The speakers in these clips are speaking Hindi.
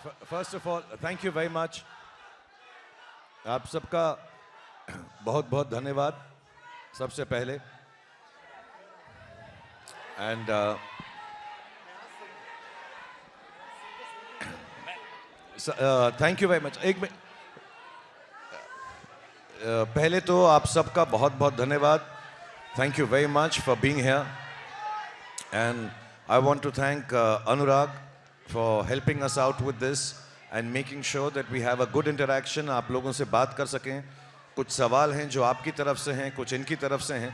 First of all thank you very much. आप सबका बहुत बहुत धन्यवाद सबसे पहले। And thank you very much. पहले तो आप सबका बहुत बहुत धन्यवाद। Thank you very much for being here and I want to thank Anurag for helping us out with this and making sure that we have a good interaction। आप लोगों से बात कर सकें, कुछ सवाल हैं जो आपकी तरफ से हैं, कुछ इनकी तरफ से हैं,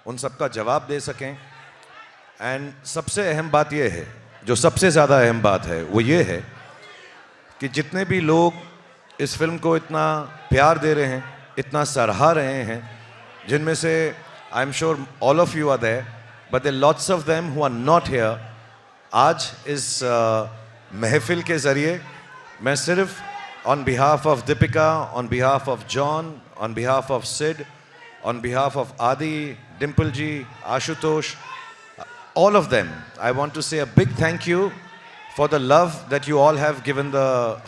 उन सबका जवाब दे सकें। एंड सबसे अहम बात यह है, जो सबसे ज़्यादा अहम बात है वो ये है कि जितने भी लोग इस फिल्म को इतना प्यार दे रहे हैं, इतना सराहा रहे हैं, जिनमें से I am sure all of you are there but there lots of them who are not here. आज इस महफिल के ज़रिए मैं सिर्फ on behalf of Deepika, on behalf of John, on behalf of Sid, on behalf of Adi, Dimple ji, Ashutosh, all of them, I want to say a big thank you for the love that you all have given the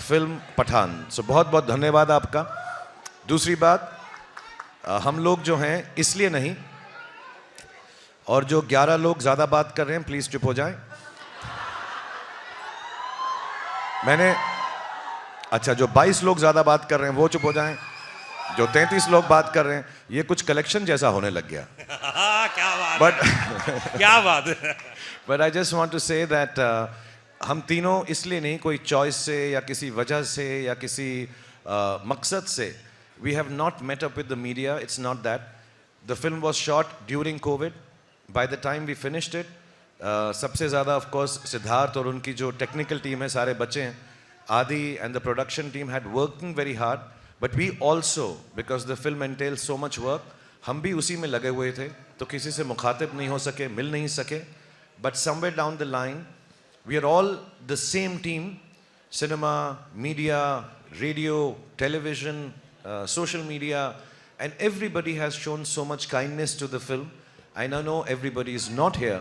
film Pathaan. So बहुत बहुत धन्यवाद आपका। दूसरी बात, हम लोग जो हैं इसलिए नहीं, और जो 11 लोग ज़्यादा बात कर रहे हैं प्लीज़ चुप हो जाएं। अच्छा, जो 22 लोग ज़्यादा बात कर रहे हैं वो चुप हो जाएं। जो 33 लोग बात कर रहे हैं, ये कुछ कलेक्शन जैसा होने लग गया। क्या बात बट क्या बात but I just want to say that हम तीनों इसलिए नहीं, कोई चॉइस से या किसी वजह से या किसी मकसद से, we have not met up with the media. It's not that. The film was shot during Covid. By the time we finished it, सबसे ज़्यादा ऑफ कोर्स सिद्धार्थ और उनकी जो टेक्निकल टीम है, सारे बच्चे हैं, Adi and the production team had working very hard. But we also, because the film entail so much work, हम भी उसी में लगे हुए थे, तो किसी से मुखातिब नहीं हो सके, मिल नहीं सके। But somewhere down the line we are all the same team. Cinema, media, radio, television, social media, and everybody has shown so much kindness to the film. I know everybody is not here,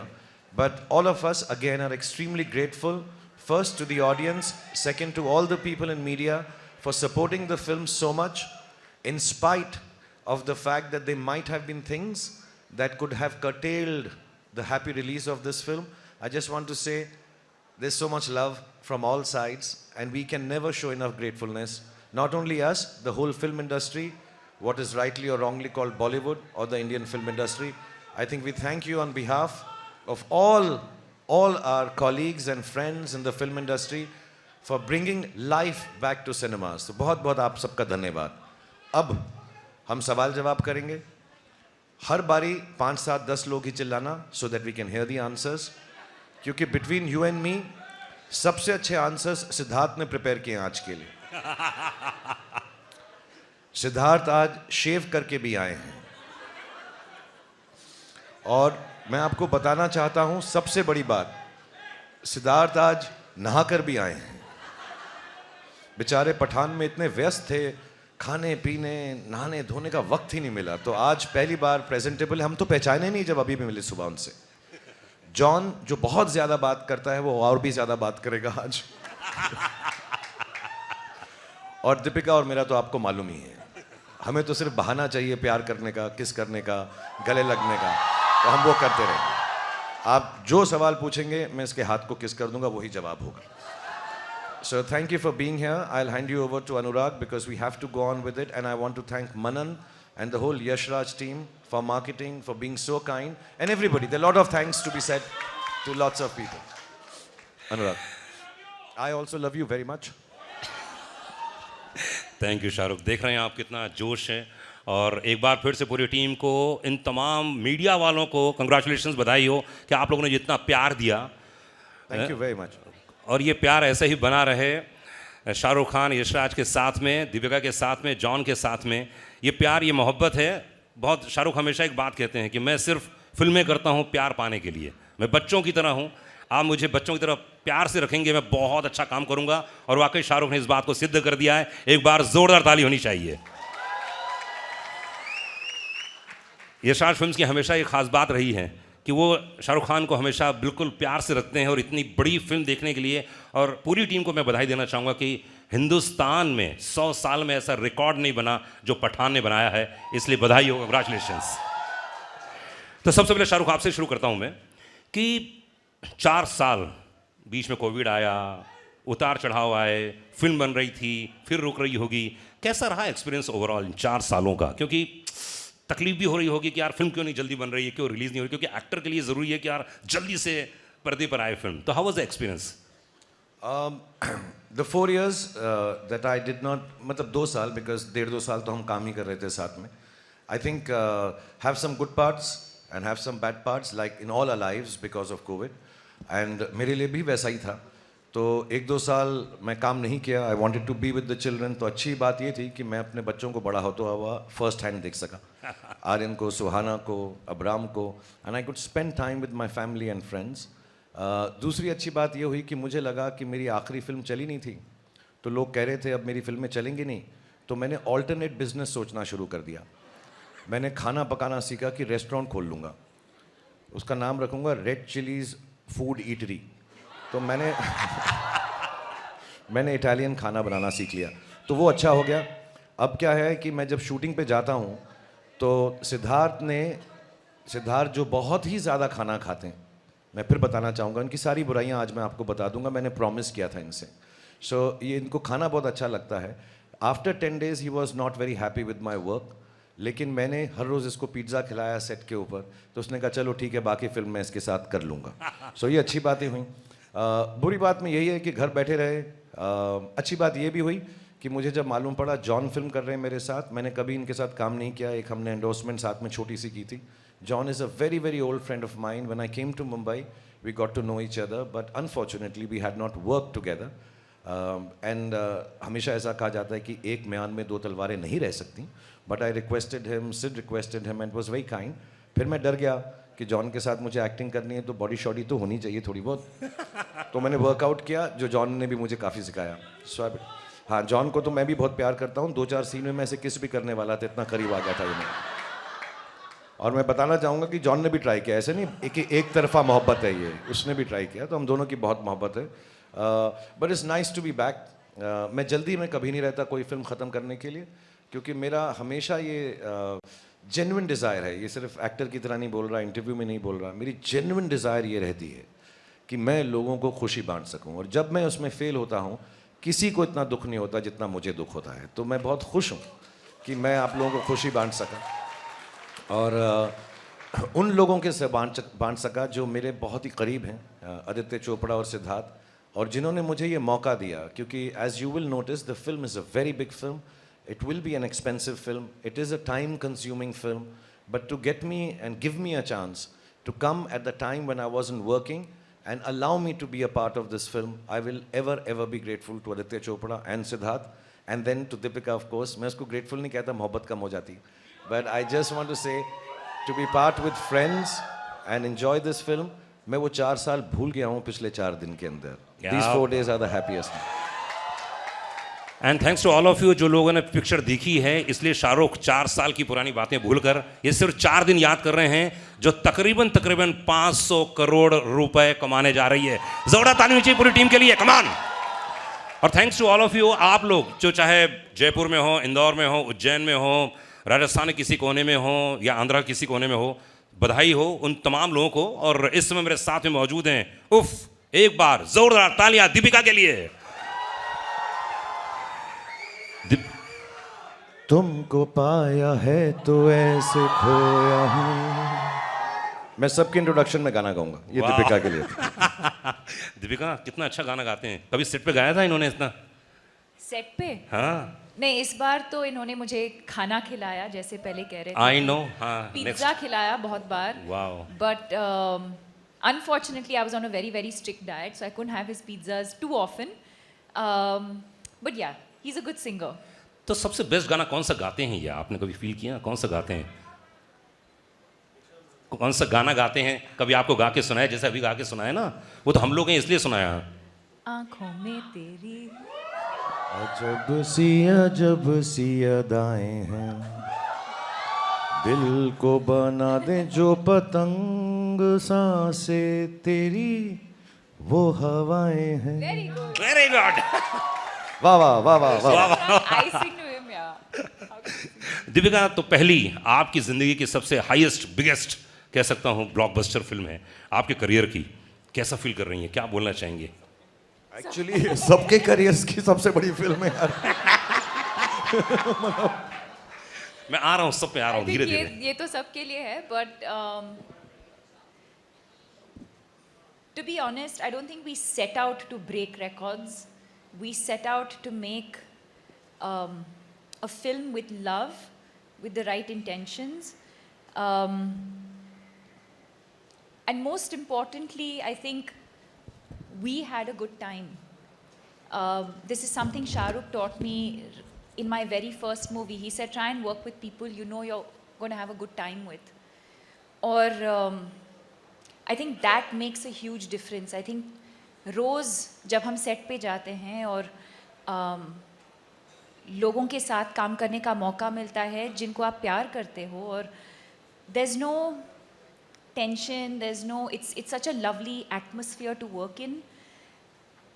but all of us again are extremely grateful, first to the audience, second to all the people in media for supporting the film so much, in spite of the fact that there might have been things that could have curtailed the happy release of this film. I just want to say there's so much love from all sides and we can never show enough gratefulness. Not only us, the whole film industry, what is rightly or wrongly called Bollywood or the Indian film industry. I think we thank you on behalf of all our colleagues and friends in the film industry for bringing life back to cinemas. तो बहुत बहुत आप सबका धन्यवाद। अब हम सवाल जवाब करेंगे। हर बारी 5, 7, 10 लोग ही चिल्लाना, so that we can hear the answers, क्योंकि between you and me सबसे अच्छे आंसर्स सिद्धार्थ ने प्रिपेयर किए हैं आज के लिए। सिद्धार्थ आज शेव करके भी आए हैं और मैं आपको बताना चाहता हूं सबसे बड़ी बात, सिद्धार्थ आज नहाकर भी आए हैं। बेचारे पठान में इतने व्यस्त थे, खाने पीने नहाने धोने का वक्त ही नहीं मिला, तो आज पहली बार प्रेजेंटेबल। हम तो पहचाने नहीं जब अभी भी मिले सुबह उनसे। जॉन जो बहुत ज्यादा बात करता है वो और भी ज्यादा बात करेगा आज। और दीपिका और मेरा तो आपको मालूम ही है, हमें तो सिर्फ बहाना चाहिए प्यार करने का, किस करने का, गले लगने का, तो हम वो करते रहेंगे। आप जो सवाल पूछेंगे मैं इसके हाथ को किस कर दूंगा, वही जवाब होगा। So thank you for being here. I'll hand you over to Anurag because we have to go on with it, and I want to thank Manan and the whole Yash Raj team for marketing, for being so kind, and everybody. There are a lot of thanks to be said to lots of people. Anurag, I also love you very much. Thank you Shahrukh. देख रहे हैं आप कितना जोश है, और एक बार फिर से पूरी टीम को, इन तमाम मीडिया वालों को कंग्रेचुलेशंस, बधाई हो कि आप लोगों ने जितना प्यार दिया। Thank you very much. और ये प्यार ऐसे ही बना रहे शाहरुख खान, यशराज के साथ में, दीपिका के साथ में, जॉन के साथ में। ये प्यार, ये मोहब्बत है बहुत। शाहरुख हमेशा एक बात कहते हैं कि मैं सिर्फ फिल्में करता हूँ प्यार पाने के लिए, मैं बच्चों की तरह हूँ, आप मुझे बच्चों की तरह प्यार से रखेंगे, मैं बहुत अच्छा काम करूंगा। और वाकई शाहरुख ने इस बात को सिद्ध कर दिया है। एक बार जोरदार ताली होनी चाहिए। यशराज फिल्म्स की हमेशा एक खास बात रही है कि वो शाहरुख खान को हमेशा बिल्कुल प्यार से रखते हैं और इतनी बड़ी फिल्म देखने के लिए। और पूरी टीम को मैं बधाई देना चाहूँगा कि हिंदुस्तान में 100 साल में ऐसा रिकॉर्ड नहीं बना जो पठान ने बनाया है, इसलिए बधाई हो, कंग्रेचुलेशंस। तो सबसे पहले शाहरुख आपसे शुरू करता हूँ मैं कि 4 साल बीच में कोविड आया, उतार चढ़ाव आए, फिल्म बन रही थी, फिर रुक रही होगी, कैसा रहा एक्सपीरियंस ओवरऑल इन 4 सालों का? क्योंकि तकलीफ भी हो रही होगी कि यार फिल्म क्यों नहीं जल्दी बन रही है, क्यों रिलीज नहीं हो रही, क्योंकि एक्टर के लिए ज़रूरी है कि यार जल्दी से पर्दे पर आए फिल्म। तो how was the experience? The 4 years that I did not, मतलब 2 साल, because 1.5-2 साल तो हम काम ही कर रहे थे साथ में. I think have some good parts and have some bad parts like in all our lives because of COVID. And मेरे लिए भी वैसा ही था. तो 1-2 साल मैं काम नहीं किया. I wanted to be with the children. तो अच्छी बात ये थी कि मैं अपने बच्चों को बड़ा होता हुआ फर्स्ट हैंड देख सका. आर्यन को, सुहाना को, अब्राम को. And I could spend time with my family and friends. दूसरी अच्छी बात ये हुई कि मुझे लगा कि मेरी आखिरी फिल्म चली नहीं थी, तो लोग कह रहे थे अब मेरी फिल्में चलेंगी नहीं, तो मैंने ऑल्टरनेट बिजनेस सोचना शुरू कर दिया. मैंने खाना पकाना सीखा कि रेस्टोरेंट खोल लूँगा, उसका नाम रखूँगा रेड चिलीज़ फूड ईटरी. तो मैंने इटालियन खाना बनाना सीख लिया, तो वो अच्छा हो गया. अब क्या है कि मैं जब शूटिंग पे जाता हूँ तो सिद्धार्थ जो बहुत ही ज़्यादा खाना खाते हैं, मैं फिर बताना चाहूँगा, उनकी सारी बुराइयाँ आज मैं आपको बता दूंगा, मैंने प्रॉमिस किया था इनसे. सो ये इनको खाना बहुत अच्छा लगता है. After 10 days he was not very happy with my work, लेकिन मैंने हर रोज़ इसको पिज़्ज़ा खिलाया सेट के ऊपर, तो उसने कहा चलो ठीक है, बाकी फिल्म मैं इसके साथ कर लूँगा. सो ये अच्छी बातें हुई. बुरी बात में यही है कि घर बैठे रहे. अच्छी बात ये भी हुई कि मुझे जब मालूम पड़ा जॉन फिल्म कर रहे हैं मेरे साथ, मैंने कभी इनके साथ काम नहीं किया. एक हमने एंडोर्समेंट साथ में छोटी सी की थी. John is a very, very old friend of mine. When I came to Mumbai, we got to know each other, but unfortunately, we had not worked together. And हमेशा ऐसा कहा जाता है कि एक म्यान में 2 तलवारें नहीं रह सकती. But I requested him, Sid requested him, and was very kind. फिर मैं डर गया कि जॉन के साथ मुझे एक्टिंग करनी है, तो बॉडी शॉडी तो होनी चाहिए थोड़ी बहुत. तो मैंने वर्कआउट किया, जो जॉन ने भी मुझे काफ़ी सिखाया. So हाँ, जॉन को तो मैं भी बहुत प्यार करता हूँ. 2-4 सीन में मैं ऐसे किस भी करने वाला था, इतना करीब आ गया था ये. और मैं बताना चाहूँगा कि जॉन ने भी ट्राई किया, ऐसे नहीं एक तरफा मोहब्बत है ये, उसने भी ट्राई किया, तो हम दोनों की बहुत मोहब्बत है. But it's nice to be back. मैं जल्दी में कभी नहीं रहता कोई फिल्म ख़त्म करने के लिए, क्योंकि मेरा हमेशा ये जेन्युइन डिज़ायर है. ये सिर्फ एक्टर की तरह नहीं बोल रहा, इंटरव्यू में नहीं बोल रहा. मेरी जेन्युइन डिज़ायर ये रहती है कि मैं लोगों को खुशी बांट सकूँ, और जब मैं उसमें फ़ेल होता हूँ, किसी को इतना दुख नहीं होता जितना मुझे दुख होता है. तो मैं बहुत खुश हूँ कि मैं आप लोगों को खुशी बांट सका, और उन लोगों के से बांट सका जो मेरे बहुत ही करीब हैं, आदित्य चोपड़ा और सिद्धार्थ, और जिन्होंने मुझे ये मौका दिया. क्योंकि as you will notice the film is a very big film. It will be an expensive film. It is a time consuming film. But to get me and give me a chance to come at the time when I wasn't working and allow me to be a part of this film, I will ever be grateful to Aditya Chopra and Siddharth, and then to Deepika, of course. मैं उसको grateful नहीं कहता, मोहब्बत कम हो जाती. But I just want to say, to be part with friends and enjoy this film, मैं वो 4 साल भूल गया हूँ पिछले 4 दिन के अंदर. These 4 days are the happiest. And thanks to all of you जो लोगों ने पिक्चर देखी है, इसलिए शाहरुख 4 साल की पुरानी बातें भूलकर ये सिर्फ 4 दिन याद कर रहे हैं, जो तकरीबन 500 करोड़ रुपए कमाने जा रही है. जोरदार ताली चाहिए पूरी टीम के लिए, कमान. और thanks to all of you, आप लोग जो चाहे जयपुर में हो, इंदौर में हो, उज्जैन में हो, राजस्थान के किसी कोने में हो, या आंध्रा किसी कोने में हो, बधाई हो उन तमाम लोगों को. और इस समय मेरे साथ में मौजूद हैं, उफ, एक बार जोरदार तालियां दीपिका के लिए. तुमको पाया है तो ऐसे खोया हूँ. मैं सबके इंट्रोडक्शन में गाना गाऊंगा, ये दीपिका के लिए. दीपिका कितना अच्छा गाना गाते हैं. कभी सेट पे गाया था इन्होंने इतना? सेट पे? हाँ. नहीं, इस बार तो इन्होंने मुझे खाना खिलाया, जैसे पहले कह रहे थे. I know. हाँ. पिज्जा खिलाया बहुत बार. Wow. But unfortunately I was on a very strict diet, so I couldn't have his pizzas too often. But yeah, he's a good singer. तो सबसे बेस्ट गाना कौन सा गाते हैं ये, आपने कभी फील किया कौन सा गाते हैं? कौन सा गाना गाते हैं? कभी आपको गा के सुनाया, जैसे अभी गा के सुनाया ना, वो तो हम लोग हैं इसलिए सुनाया. आंखों में तेरी अजब सी अदाएं हैं, दिल को बना दे जो पतंग संग सांसें तेरी वो हवाएं हैं। Very good. Very good. वाह वाह वाह वाह वाह। I sing to him, yeah. Deepika, तो पहली आपकी जिंदगी की सबसे हाईएस्ट बिगेस्ट कह सकता हूँ ब्लॉकबस्टर फिल्म है आपके करियर की, कैसा फील कर रही हैं, क्या बोलना चाहेंगे? एक्चुअली सबके करियर्स की सबसे बड़ी फिल्म है यार। मैं आ रहा हूँ, सब पे आ रहा हूँ I think धीरे धीरे। ये तो सबके लिए है, but to be honest, I don't think we set out to break records. We set out to make a film with love, with the right intentions. And most importantly, I think we had a good time. This is something Shah Rukh taught me in my very first movie. He said, try and work with people you know you're going to have a good time with. Or I think that makes a huge difference. I think रोज़ जब हम सेट पे जाते हैं और लोगों के साथ काम करने का मौका मिलता है जिनको आप प्यार करते हो, और there's no tension, there's no, it's such a lovely atmosphere to work in,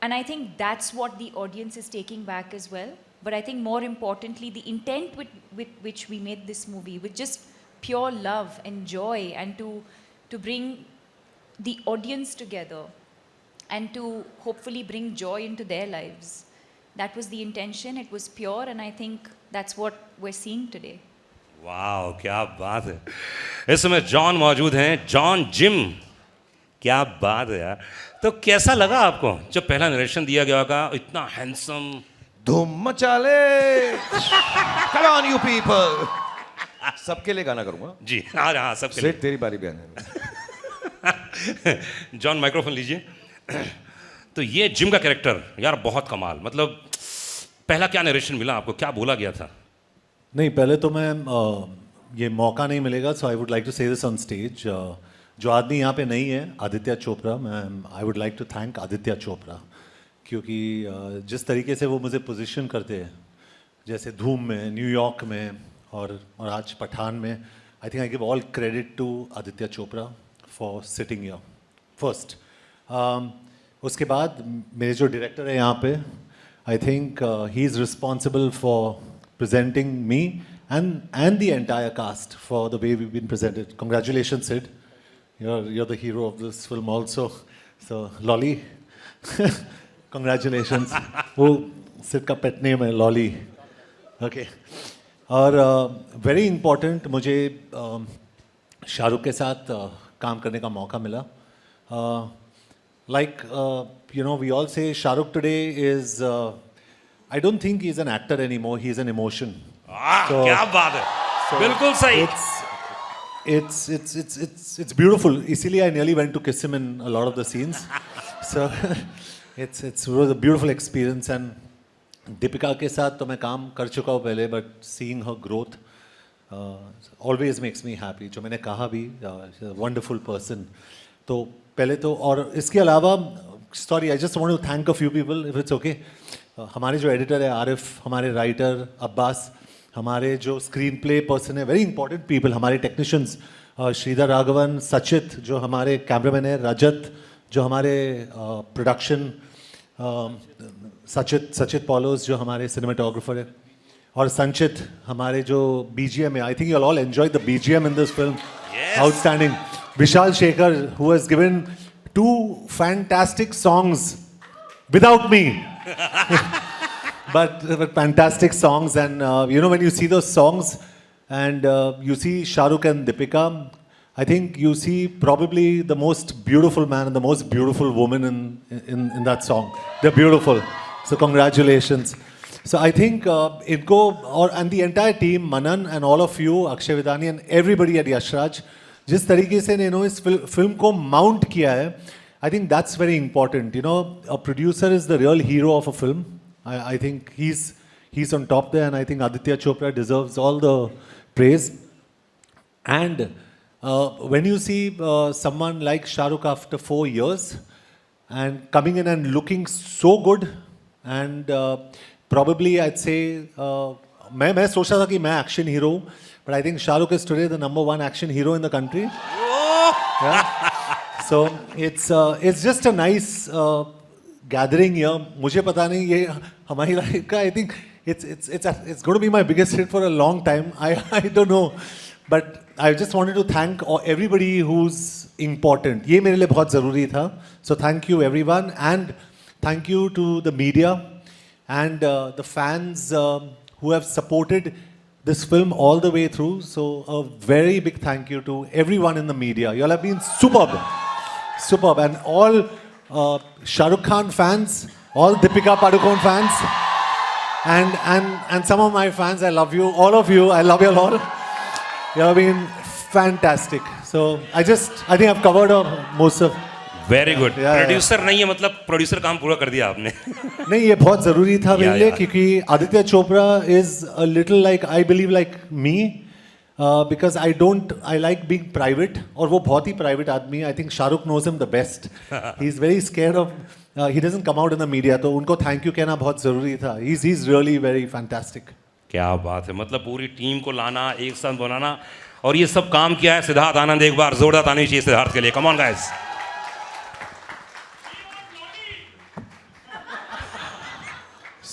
and I think that's what the audience is taking back as well. But I think more importantly, the intent with which we made this movie, with just pure love and joy, and to bring the audience together and to hopefully bring joy into their lives. That was the intention. It was pure, and I think that's what we're seeing today. वाह, क्या बात है। इस समय जॉन मौजूद हैं, जॉन जिम, क्या बात है यार। तो कैसा लगा आपको जब पहला नरेशन दिया गया होगा, इतना हैंडसम? धूम मचा ले। Come on you people। सबके लिए गाना करूंगा जी हाँ हाँ, सबके लिए। सेठ तेरी बारी भी आने। जॉन माइक्रोफोन लीजिए। तो ये जिम का कैरेक्टर यार बहुत कमाल, मतलब पहला क्या नरेशन मिला आपको, क्या बोला गया था? नहीं, पहले तो मैं ये मौका नहीं मिलेगा, so I would like to say this on stage. जो आदमी यहाँ पे नहीं है, आदित्य चोपड़ा, मैं I would like to thank Aditya Chopra, क्योंकि जिस तरीके से वो मुझे पोजीशन करते हैं, जैसे धूम में, न्यूयॉर्क में और आज पठान में, I think I give all credit to Aditya Chopra for sitting here first. उसके बाद मेरे जो डायरेक्टर है यहाँ पे, I think he is responsible for presenting me and the entire cast for the way we've been presented. Congratulations, Sid. You're the hero of this film also. So, Lolly, congratulations. वो Sid का pet name है Lolly. Okay. और very important, मुझे शाहरुख के साथ काम करने का मौका मिला. Like we all say, Shahrukh today is. I don't think he's an actor anymore. He's an emotion. क्या बात है, बिल्कुल सही। It's beautiful. इसीलिए I nearly went to kiss him in a lot of the scenes. So it was a beautiful experience. And Deepika के साथ तो मैं काम कर चुका हूँ पहले, but seeing her growth always makes me happy. जो मैंने कहा भी, she's a wonderful person. तो पहले तो, और इसके अलावा, sorry, I just want to thank a few people, if it's okay. हमारे जो एडिटर है आरिफ, हमारे राइटर अब्बास, हमारे जो स्क्रीन प्ले पर्सन है, वेरी इंपॉर्टेंट पीपल, हमारे टेक्नीशियंस श्रीधर राघवन, सचित जो हमारे कैमरामैन है, रजत जो हमारे प्रोडक्शन, सचित पॉलोस जो हमारे सिनेमाटोग्राफर है, और संचित हमारे जो BGM है. I think you all enjoy the BGM in this film, outstanding. Vishal Shekhar, who has given 2 fantastic songs without me. but fantastic songs, and when you see those songs and you see Shah Rukh and Deepika, I think you see probably the most beautiful man and the most beautiful woman in that song. They're beautiful, so congratulations. So I think and the entire team, Manan and all of you, Akshay Vidani and everybody at Yashraj, जिस तरीके से इन्होंने इस फिल्म को माउंट किया है, I think that's very important. A producer is the real hero of a film. I think he's on top there, and I think Aditya Chopra deserves all the praise. And when you see someone like Shah Rukh after 4 years and coming in and looking so good, and probably I'd say मैं सोच रहा था कि मैं action hero हूँ, but I think Shah Rukh is today the #1 action hero in the country. Yeah. So it's just a nice gathering here. मुझे पता नहीं ये हमारी लाइफ का I think it's going to be my biggest hit for a long time. I don't know, but I just wanted to thank everybody who's important. ये मेरे लिए बहुत ज़रूरी था. So thank you everyone and thank you to the media and the fans who have supported this film all the way through. So a very big thank you to everyone in the media. You all have been superb. Superb. And all Shah Rukh Khan fans, all Deepika Padukone fans, and some of my fans, I love you. All of you, I love you all. You have been fantastic. So I think I've covered most of. Very good. Yeah, producer नहीं है मतलब प्रोड्यूसर काम पूरा कर दिया आपने. नहीं ये बहुत ज़रूरी था मेरे लिए yeah. क्योंकि Aditya Chopra is a little like I believe like me because I like being private और वो बहुत ही प्राइवेट आदमी है. I think Shahrukh knows him the best. He is very scared of he doesn't come out in the media. तो उनको थैंक यू कहना बहुत ज़रूरी था. He is really very fantastic. क्या बात है. मतलब पूरी टीम को लाना, एक साथ बनाना और ये सब काम किया है सिद्धार्थ आनंद. एक बार जोरदार ताली चाहिए सिद्धार्थ के लिए. Come on guys.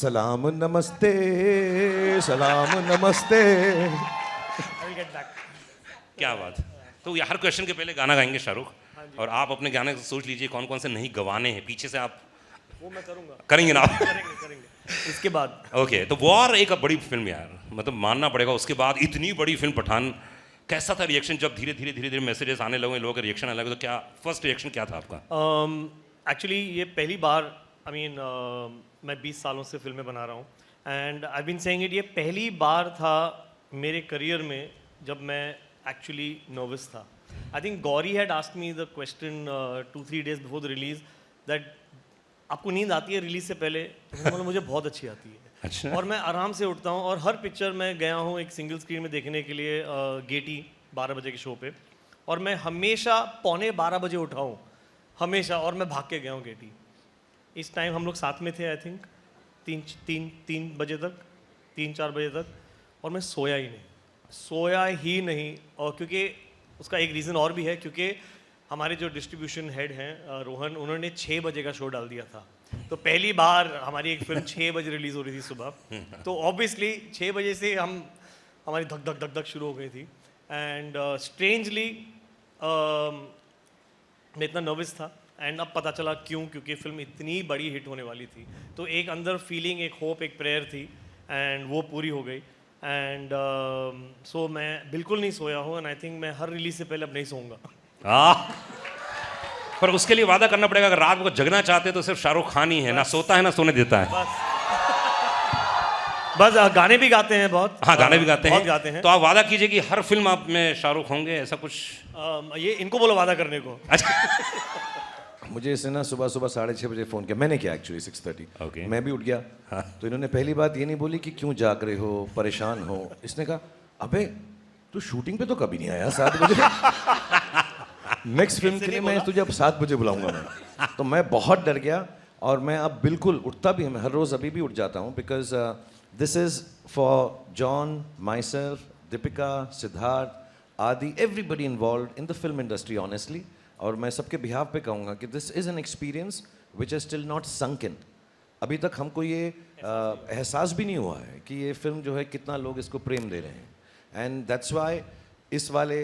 सलाम नमस्ते, सलाम नमस्ते. क्या बात. तो ये हर क्वेश्चन के पहले गाना गाएंगे शाहरुख और आप अपने गाने को सोच लीजिए कौन कौन से नहीं गवाने हैं. पीछे से आप वो मैं करूँगा. करेंगे ना. करेंगे इसके बाद. ओके. तो वॉर एक बड़ी फिल्म यार, मतलब मानना पड़ेगा. उसके बाद इतनी बड़ी फिल्म पठान, कैसा था रिएक्शन जब धीरे धीरे मैसेजेस आने लगे, लोगों का रिएक्शन आने लगे? तो क्या फर्स्ट रिएक्शन क्या था आपका? एक्चुअली ये पहली बार मैं 20 सालों से फिल्में बना रहा हूँ and I been saying it. ये पहली बार था मेरे करियर में जब मैं एक्चुअली नर्वस था. I think Gauri had asked me the question 2-3 days before the release that आपको नींद आती है रिलीज से पहले? तो मुझे बहुत अच्छी आती है. अच्छा. और मैं आराम से उठता हूँ और हर पिक्चर में गया हूँ एक सिंगल स्क्रीन में देखने के लिए गेटी 12 बजे के शो पे और मैं हमेशा 11:45 बजे उठा हूँ हमेशा और मैं भाग के गया हूँ गेटी. इस टाइम हम लोग साथ में थे आई थिंक 3 बजे तक 3-4 बजे तक और मैं सोया ही नहीं. और क्योंकि उसका एक रीज़न और भी है क्योंकि हमारे जो डिस्ट्रीब्यूशन हेड हैं रोहन, उन्होंने 6 बजे का शो डाल दिया था. तो पहली बार हमारी एक फिल्म 6 बजे रिलीज़ हो रही थी सुबह. तो ऑब्वियसली 6 बजे से हमारी धक धक शुरू हो गई थी. एंड स्ट्रेंजली मैं इतना नर्वस था एंड अब पता चला क्योंकि फिल्म इतनी बड़ी हिट होने वाली थी. तो एक अंदर फीलिंग, एक होप, एक प्रेयर थी एंड वो पूरी हो गई. एंड सो मैं बिल्कुल नहीं सोया हूँ एंड आई थिंक मैं हर रिलीज से पहले अब नहीं सोऊंगा. पर उसके लिए वादा करना पड़ेगा. अगर रात को जगना चाहते हैं तो सिर्फ शाहरुख खान ही है. ना सोता है ना सोने देता है. बस गाने भी गाते हैं बहुत. हाँ, गाने भी गाते बहुत हैं. गाते हैं. तो आप वादा कीजिए कि हर फिल्म आप में शाहरुख होंगे, ऐसा कुछ. ये इनको बोलो वादा करने को. मुझे इसने ना सुबह 6:30 बजे फ़ोन किया. मैंने किया एक्चुअली 6:30. Okay. मैं भी उठ गया. तो इन्होंने पहली बात ये नहीं बोली कि क्यों जाग रहे हो, परेशान हो. इसने कहा अबे तू शूटिंग पे तो कभी नहीं आया 7 बजे. नेक्स्ट फिल्म के लिए मैं तुझे अब 7 बजे बुलाऊंगा मैं. तो मैं बहुत डर गया और मैं अब बिल्कुल उठता भी हूँ. मैं हर रोज़ अभी भी उठ जाता हूँ because this is for John, myself, Deepika, Siddharth, आदि, everybody involve in the film industry honestly. और मैं सबके बिहाव पे कहूँगा कि this is an experience which is still not sunk in. अभी तक हमको ये एहसास भी नहीं हुआ है कि ये फिल्म जो है कितना लोग इसको प्रेम दे रहे हैं. एंड दैट्स वाई इस वाले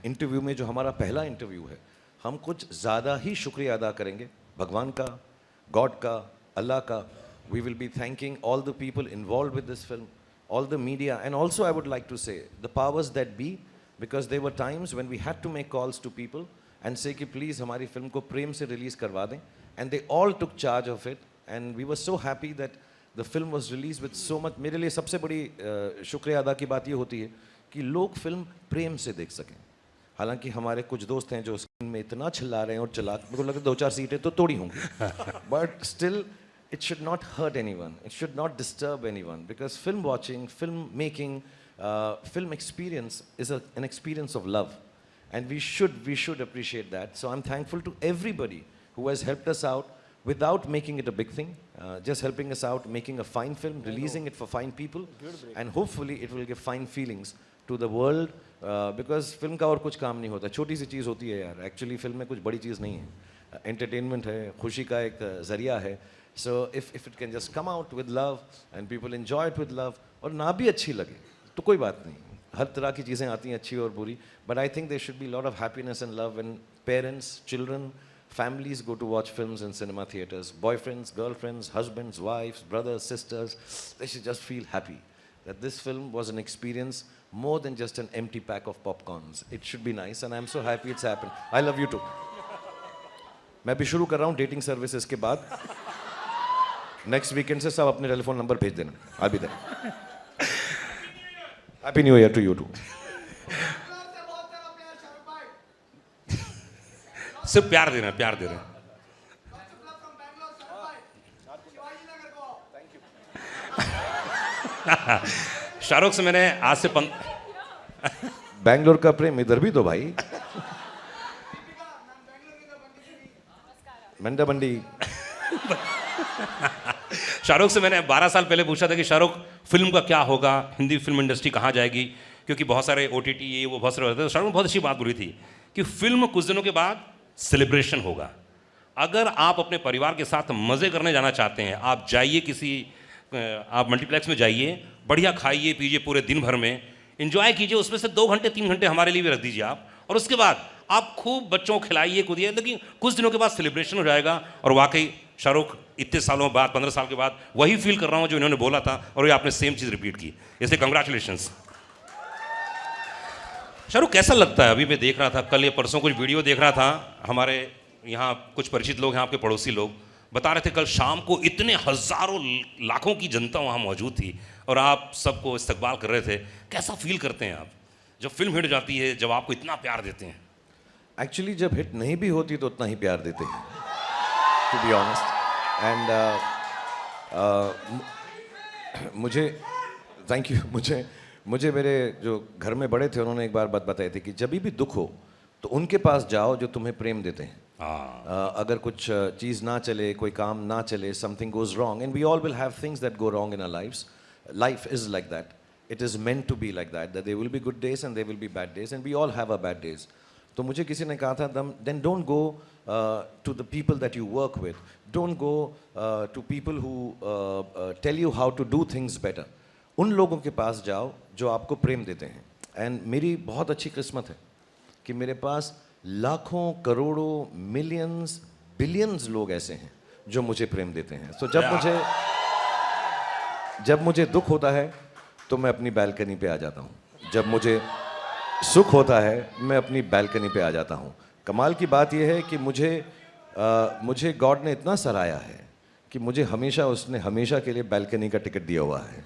इंटरव्यू में जो हमारा पहला इंटरव्यू है, हम कुछ ज़्यादा ही शुक्रिया अदा करेंगे भगवान का, गॉड का, अल्लाह का. We will be thanking all the people involve with this film, all the media, and also I would like to say the powers that be, because there were times when we had to make calls to people and say कि please हमारी फिल्म को प्रेम से रिलीज़ करवा दें, and they all took charge of it and we were so happy that the film was released with so much. मेरे लिए सबसे बड़ी शुक्रिया अदा की बात ये होती है कि लोग फिल्म प्रेम से देख सकें. हालांकि हमारे कुछ दोस्त हैं जो स्क्रीन में इतना चिल्ला रहे हैं और चला, मेरे को लगता है 2-4 सीटें तो तोड़ी होंगी, but still it should not hurt anyone, it should not disturb anyone, because film watching, film making, film experience is an experience of love, and we should appreciate that. So I'm thankful to everybody who has helped us out without making it a big thing, just helping us out, making a fine film, releasing it for fine people, and hopefully it will give fine feelings to the world because film का और कुछ काम नहीं होता, छोटी सी चीज़ होती है यार, एक्चुअली फिल्म में कुछ बड़ी चीज़ नहीं है, एंटरटेनमेंट है, खुशी का एक ज़रिया है. So if it can just come out with love and people enjoy it with love, और ना भी अच्छी लगे तो कोई बात नहीं, हर तरह की चीज़ें आती हैं अच्छी और बुरी, but I think there should be a lot of happiness and love when parents, children, families go to watch films in cinema theaters. Boyfriends, girlfriends, husbands, wives, brothers, sisters, they should just feel happy that this film was an experience more than just an empty pack of popcorns. It should be nice and I'm so happy it's happened. I love you too. मैं भी शुरू कर रहा हूँ डेटिंग सर्विसेज के बाद. नेक्स्ट वीकेंड से सब अपने टेलीफोन नंबर भेज देना. I'll be there. Happy New Year to you too. सिर्फ प्यार दे रहे हैं, प्यार दे रहे हैं. शाहरुख से मैंने आज से बैंगलोर का प्रेम इधर भी तो भाई. मंडा बंडी. शाहरुख से मैंने 12 साल पहले पूछा था कि शाहरुख फिल्म का क्या होगा, हिंदी फिल्म इंडस्ट्री कहाँ जाएगी, क्योंकि बहुत सारे OTT ये वो बहुत सारे होते थे. शाहरुख ने बहुत अच्छी बात बोली थी कि फिल्म कुछ दिनों के बाद सेलिब्रेशन होगा. अगर आप अपने परिवार के साथ मज़े करने जाना चाहते हैं, आप जाइए आप मल्टीप्लेक्स में जाइए, बढ़िया खाइए पीजिए पूरे दिन भर में, एंजॉय कीजिए, उसमें से 2 घंटे 3 घंटे हमारे लिए भी रख दीजिए आप, और उसके बाद आप खूब बच्चों को खिलाइए कूदिए. लेकिन कुछ दिनों के बाद सेलिब्रेशन हो जाएगा. और वाकई शाहरुख इतने सालों बाद 15 साल के बाद वही फील कर रहा हूँ जो इन्होंने बोला था, और ये आपने सेम चीज़ रिपीट की, इसलिए कंग्रेचुलेशंस. शाहरुख कैसा लगता है? अभी मैं देख रहा था, कल या परसों कुछ वीडियो देख रहा था, हमारे यहाँ कुछ परिचित लोग हैं, आपके पड़ोसी लोग बता रहे थे कल शाम को इतने हज़ारों लाखों की जनता वहाँ मौजूद थी और आप सबको इस्तकबाल कर रहे थे. कैसा फील करते हैं आप जब फिल्म हिट जाती है, जब आपको इतना प्यार देते हैं? एक्चुअली जब हिट नहीं भी होती तो उतना ही प्यार देते हैं, टू बी ऑनेस्ट. एंड मुझे थैंक यू. मुझे मेरे जो घर में बड़े थे उन्होंने एक बार बात बताई थी कि जब भी दुख हो तो उनके पास जाओ जो तुम्हें प्रेम देते हैं. अगर कुछ चीज़ ना चले, कोई काम ना चले, something goes wrong, and we all will have things that go wrong in our lifes. Life is like that. It is meant to be like that, that there will be good days and there will be bad days, and we all have a bad days. तो मुझे किसी ने कहा था, then don't go to the people that you work with, don't go to people who tell you how to do things better. उन लोगों के पास जाओ जो आपको प्रेम देते हैं. एंड मेरी बहुत अच्छी किस्मत है कि मेरे पास लाखों, करोड़ों, मिलियंस, बिलियंस लोग ऐसे हैं जो मुझे प्रेम देते हैं. तो जब मुझे दुख होता है तो मैं अपनी बैल्कनी पे आ जाता हूँ. जब मुझे सुख होता है मैं अपनी बैल्कनी पे आ जाता हूँ. कमाल की बात यह है कि मुझे गॉड ने इतना सराहा है कि मुझे उसने हमेशा के लिए बैल्कनी का टिकट दिया हुआ है.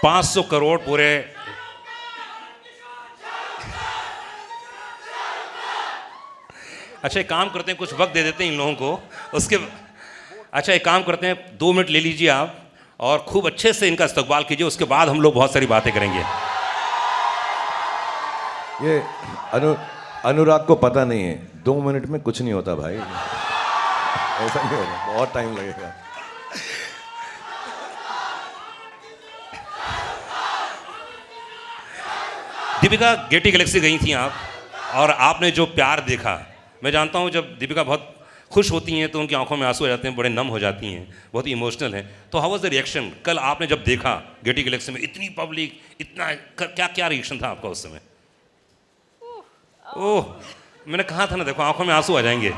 500 करोड़ पूरे अच्छा एक काम करते हैं, कुछ वक्त दे देते हैं इन लोगों को. उसके अच्छा एक काम करते हैं, 2 मिनट ले लीजिए आप और खूब अच्छे से इनका इस्तकबाल कीजिए. उसके बाद हम लोग बहुत सारी बातें करेंगे. ये अनुराग को पता नहीं है, 2 मिनट में कुछ नहीं होता भाई. ऐसा नहीं होगा, बहुत टाइम लगेगा. दीपिका गेटी गैलेक्सी गई थी आप, और आपने जो प्यार देखा, मैं जानता हूँ जब दीपिका बहुत खुश होती हैं तो उनकी आंखों में आंसू आ जाते हैं, बड़े नम हो जाती हैं, बहुत ही इमोशनल हैं. तो हाउ वाज द रिएक्शन कल आपने जब देखा गेटी गैलेक्सी में, इतनी पब्लिक, इतना क्या रिएक्शन था आपका उस समय? ओह, मैंने कहा था ना, देखो आंखों में आंसू आ जाएंगे.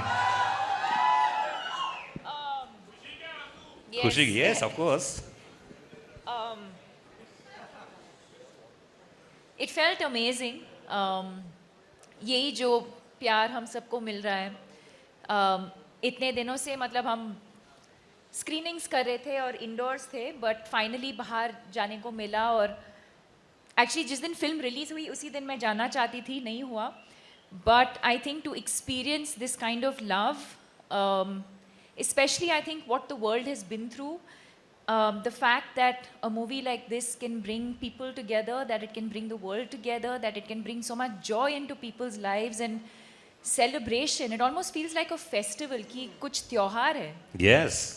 खुशी की, yes of course. It felt amazing. यही जो प्यार हम सबको मिल रहा है, इतने दिनों से, मतलब हम स्क्रीनिंग्स कर रहे थे और इंडोर्स थे, बट फाइनली बाहर जाने को मिला. और एक्चुअली जिस दिन फिल्म रिलीज़ हुई उसी दिन मैं जाना चाहती थी, नहीं हुआ. But I think to experience this kind of love, especially I think what the world has been through, the fact that a movie like this can bring people together, that it can bring the world together, that it can bring so much joy into people's lives and celebration. It almost feels like a festival कि कुछ त्योहार है. Yes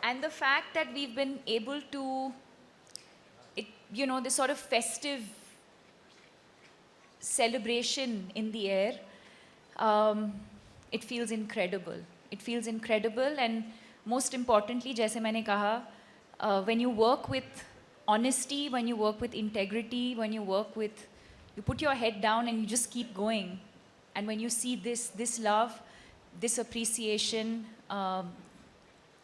And the fact that we've been able to, it, you know, this sort of festive celebration in the air, it feels incredible. It feels incredible, and most importantly, जैसे मैंने कहा, when you work with honesty, when you work with integrity, when you work with, you put your head down and you just keep going. And when you see this love, this appreciation,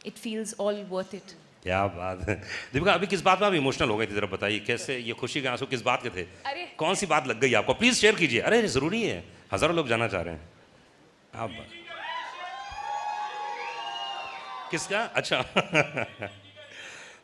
it feels all worth it. क्या बात है दीपिका, अभी किस बात में आप इमोशनल हो गए थे, जरा बताइए कैसे, ये खुशी के आंसू किस बात के थे? अरे! कौन सी बात लग गई आपको, प्लीज शेयर कीजिए। अरे जरूरी है, हजारों लोग जाना चाह रहे हैं। आप किसका? अच्छा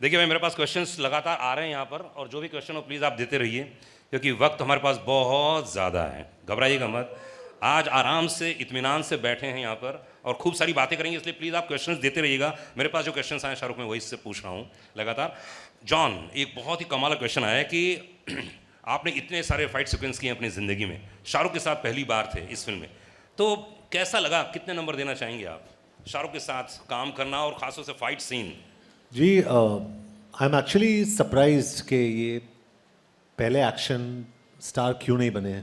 देखिए भाई, मेरे पास क्वेश्चंस लगातार आ रहे हैं यहाँ पर, और जो भी क्वेश्चन हो प्लीज़ आप देते रहिए, क्योंकि वक्त हमारे पास बहुत ज़्यादा है। घबराइएगा मत, आज आराम से इत्मीनान से बैठे हैं यहाँ पर और खूब सारी बातें करेंगे, इसलिए प्लीज़ आप क्वेश्चंस देते रहिएगा। मेरे पास जो क्वेश्चंस आए शाहरुख, में वही से पूछ रहा हूँ लगातार। जॉन, एक बहुत ही कमाल का क्वेश्चन आया है कि आपने इतने सारे फाइट सीक्वेंस किए अपनी ज़िंदगी में, शाहरुख के साथ पहली बार थे इस फिल्म में, तो कैसा लगा, कितने नंबर देना चाहेंगे आप शाहरुख के साथ काम करना और ख़ासतौर से फाइट सीन? जी, आई एम एक्चुअली सरप्राइज्ड कि ये पहले एक्शन स्टार क्यों नहीं बने,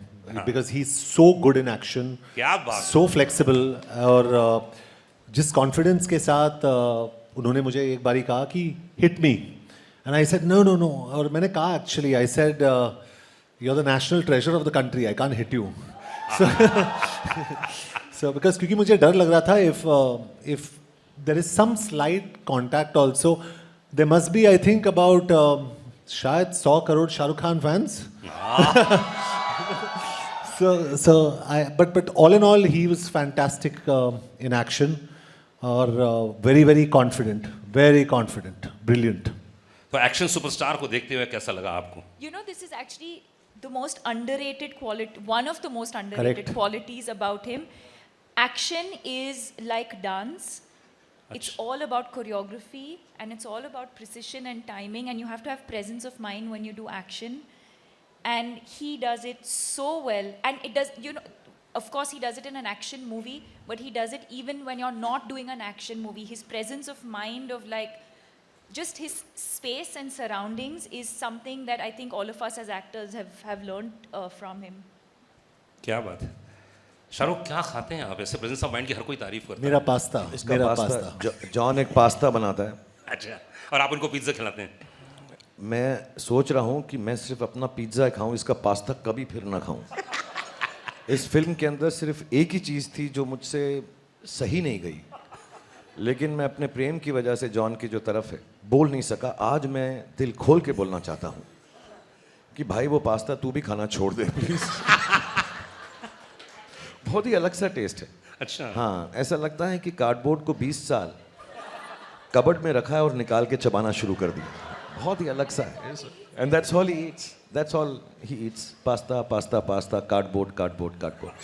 because he is so good in action, क्या बात, सो फ्लेक्सिबल, और जिस कॉन्फिडेंस के साथ उन्होंने मुझे एक बारी कहा कि hit me, and I said no no no, और मैंने कहा actually, I said you are the national treasure of the country, I can't hit you. So because क्योंकि मुझे डर लग रहा था, if there is some slight contact also, there must be, I think about शायद 100 crore Shahrukh Khan fans. But all in all, he was fantastic in action, or very confident, brilliant. तो एक्शन सुपरस्टार को देखते हुए कैसा लगा आपको? You know, this is actually the most underrated quality, one of the most underrated Correct. qualities about him. Action is like dance. It's all about choreography, and it's all about precision and timing, and you have to have presence of mind when you do action. And he does it so well, and it does, you know, of course he does it in an action movie, but he does it even when you're not doing an action movie. His presence of mind, of like just his space and surroundings, is something that I think all of us as actors have learned from him. क्या बात है। शाहरुख, क्या खाते हैं आप? ऐसे प्रेजेंस ऑफ माइंड की हर कोई तारीफ करता मेरा पास्ता, इसका मेरा पास्ता, पास्ता। जॉन एक पास्ता बनाता है। है। अच्छा, और आप उनको पिज्जा खिलाते हैं? मैं सोच रहा हूँ कि मैं सिर्फ अपना पिज्ज़ा खाऊं, इसका पास्ता कभी फिर ना खाऊं। इस फिल्म के अंदर सिर्फ एक ही चीज़ थी जो मुझसे सही नहीं गई, लेकिन मैं अपने प्रेम की वजह से जॉन की जो तरफ है बोल नहीं सका। आज मैं दिल खोल के बोलना चाहता हूँ कि भाई वो पास्ता तू भी खाना छोड़ दे प्लीज़। बहुत ही अलग सा टेस्ट है। अच्छा, हाँ, ऐसा लगता है कि कार्डबोर्ड को 20 साल कबर्ड में रखा है और निकाल के चबाना शुरू कर दिया। बहुत ही अलग सा है। And that's all he eats, that's all he eats, pasta pasta pasta, cardboard cardboard cardboard.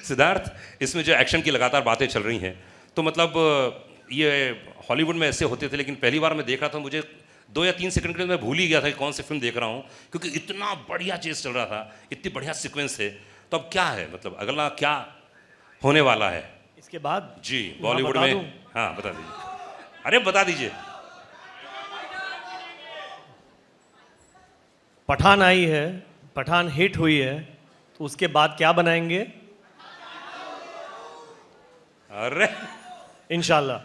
Siddharth, इसमें जो एक्शन की लगातार बातें चल रही हैं, तो मतलब ये हॉलीवुड में ऐसे होते थे, लेकिन पहली बार मैं देख रहा था, मुझे 2 या 3 सेकंड के लिए मैं भूल ही गया था कि कौन सी फिल्म देख रहा हूँ, क्योंकि इतना बढ़िया चेस चल रहा था, इतनी बढ़िया सीक्वेंस है। तो अब क्या है, मतलब अगला क्या होने वाला है इसके बाद? जी, बॉलीवुड में। हाँ, बता दीजिए। अरे बता दीजिए। पठान आई है, पठान हिट हुई है, तो उसके बाद क्या बनाएंगे? अरे इंशाल्लाह।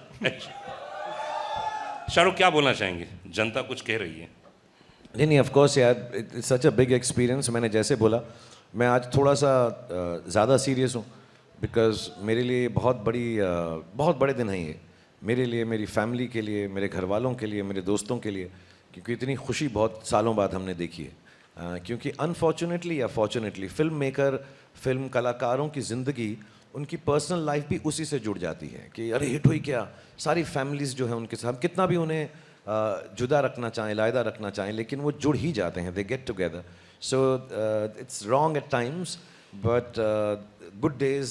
शाहरुख, क्या बोलना चाहेंगे? जनता कुछ कह रही है। नहीं, ऑफ कोर्स यार, it's such a big experience. मैंने जैसे बोला, मैं आज थोड़ा सा ज़्यादा सीरियस हूँ, बिकॉज मेरे लिए बहुत बड़े दिन हैं ये, मेरे लिए, मेरी फैमिली के लिए, मेरे घर वालों के लिए, मेरे दोस्तों के लिए, क्योंकि इतनी खुशी बहुत सालों बाद हमने देखी है। क्योंकि अनफॉर्चुनेटली या फॉर्चुनेटली फिल्म मेकर, फिल्म कलाकारों की ज़िंदगी, उनकी पर्सनल लाइफ भी उसी से जुड़ जाती है कि अरे हिट हुई क्या, सारी फैमिलीज़ जो है उनके साथ, कितना भी उन्हें जुदा रखना चाहें, लायदा रखना चाहें, लेकिन वो जुड़ ही जाते हैं, they get together. So it's wrong at times, but good days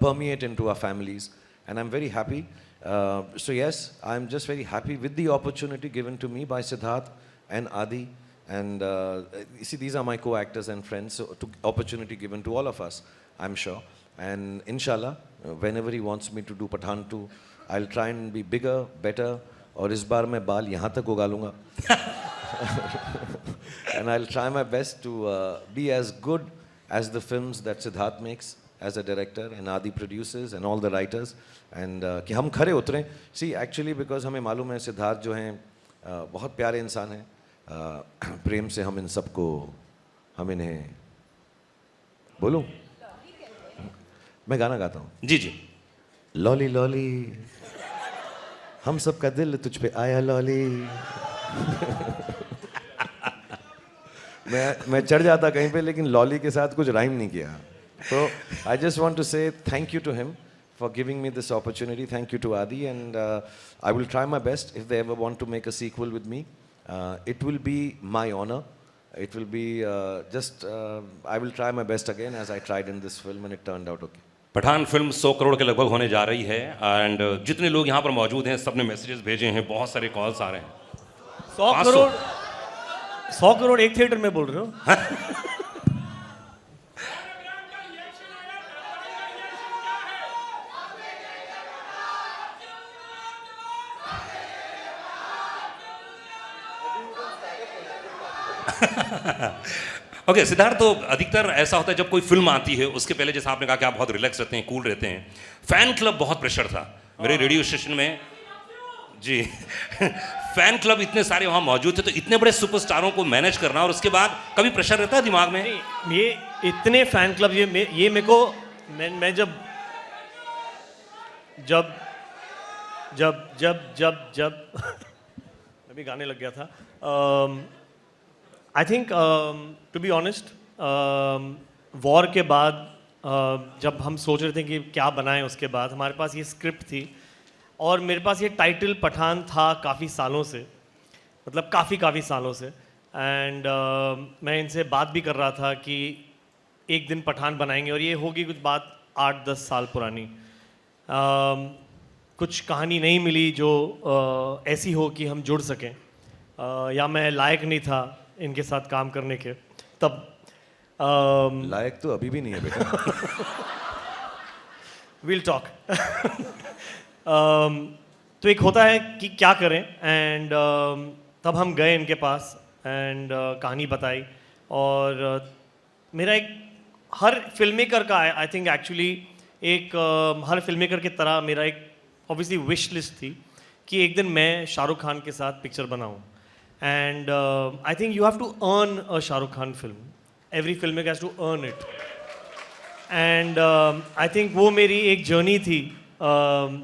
permeate into our families, and I'm very happy. So yes, I'm just very happy with the opportunity given to me by Siddharth and Adi. And you see, these are my co-actors and friends, so opportunity given to all of us, I'm sure. And inshallah, whenever he wants me to do Pathaan 2, I'll try and be bigger, better. और इस बार मैं बाल यहाँ तक उगा लूँगा. And I'll try my best to be as good as the films that Siddharth makes as a director and Adi produces and all the writers. And कि हम खरे उतरें. See, actually because हमें मालूम है सिद्धार्थ जो हैं बहुत प्यारे इंसान हैं. प्रेम से हम इन सबको हम इन्हें बोलूं. मैं गाना गाता हूँ. जी जी. लॉली लॉली हम सबका दिल तुझ पे आया लॉली. मैं चढ़ जाता कहीं पे लेकिन लॉली के साथ कुछ राइम नहीं किया. तो I just want to say thank you to him for giving me this opportunity. Thank you to Adi, and I will try my best if they ever want to make a sequel with me. It will be my honor. It will be I will try my best again as I tried in this film and it turned out okay. Pathaan film 100 crore के लगभग होने जा रही है एंड जितने लोग यहाँ पर मौजूद हैं सबने मैसेजेस भेजे हैं, बहुत सारे कॉल्स आ रहे हैं. 100 करोड़ एक थिएटर में बोल रहे हो? ओके सिद्धार्थ, तो अधिकतर ऐसा होता है जब कोई फिल्म आती है उसके पहले, जैसा आपने कहा कि आप बहुत रिलैक्स रहते हैं, कूल रहते हैं. फैन क्लब बहुत प्रेशर था मेरे रेडियो स्टेशन में जी. फैन क्लब इतने सारे वहाँ मौजूद थे, तो इतने बड़े सुपरस्टारों को मैनेज करना और उसके बाद कभी प्रेशर रहता है दिमाग में? ये इतने फैन क्लब ये मेरे को मैं जब जब जब जब जब जब मैं भी गाने लग गया था. I think to be honest war के बाद जब हम सोच रहे थे कि क्या बनाएं, उसके बाद हमारे पास ये स्क्रिप्ट थी और मेरे पास ये टाइटल पठान था काफ़ी सालों से, मतलब काफ़ी सालों से. एंड मैं इनसे बात भी कर रहा था कि एक दिन पठान बनाएंगे और ये होगी कुछ बात 8-10 साल पुरानी. कुछ कहानी नहीं मिली जो ऐसी हो कि हम जुड़ सकें, या मैं लायक नहीं था इनके साथ काम करने के तब. लायक तो अभी भी नहीं है बेटा. Will talk. तो एक होता है कि क्या करें, एंड तब हम गए इनके पास एंड कहानी बताई. और मेरा एक हर फिल्म मेकर का आई थिंक एक्चुअली एक हर फिल्म मेकर की तरह मेरा एक ऑब्वियसली विश लिस्ट थी कि एक दिन मैं शाहरुख खान के साथ पिक्चर बनाऊं. And I think you have to earn a Shah Rukh Khan film. Every filmmaker has to earn it. And I think वो मेरी एक journey थी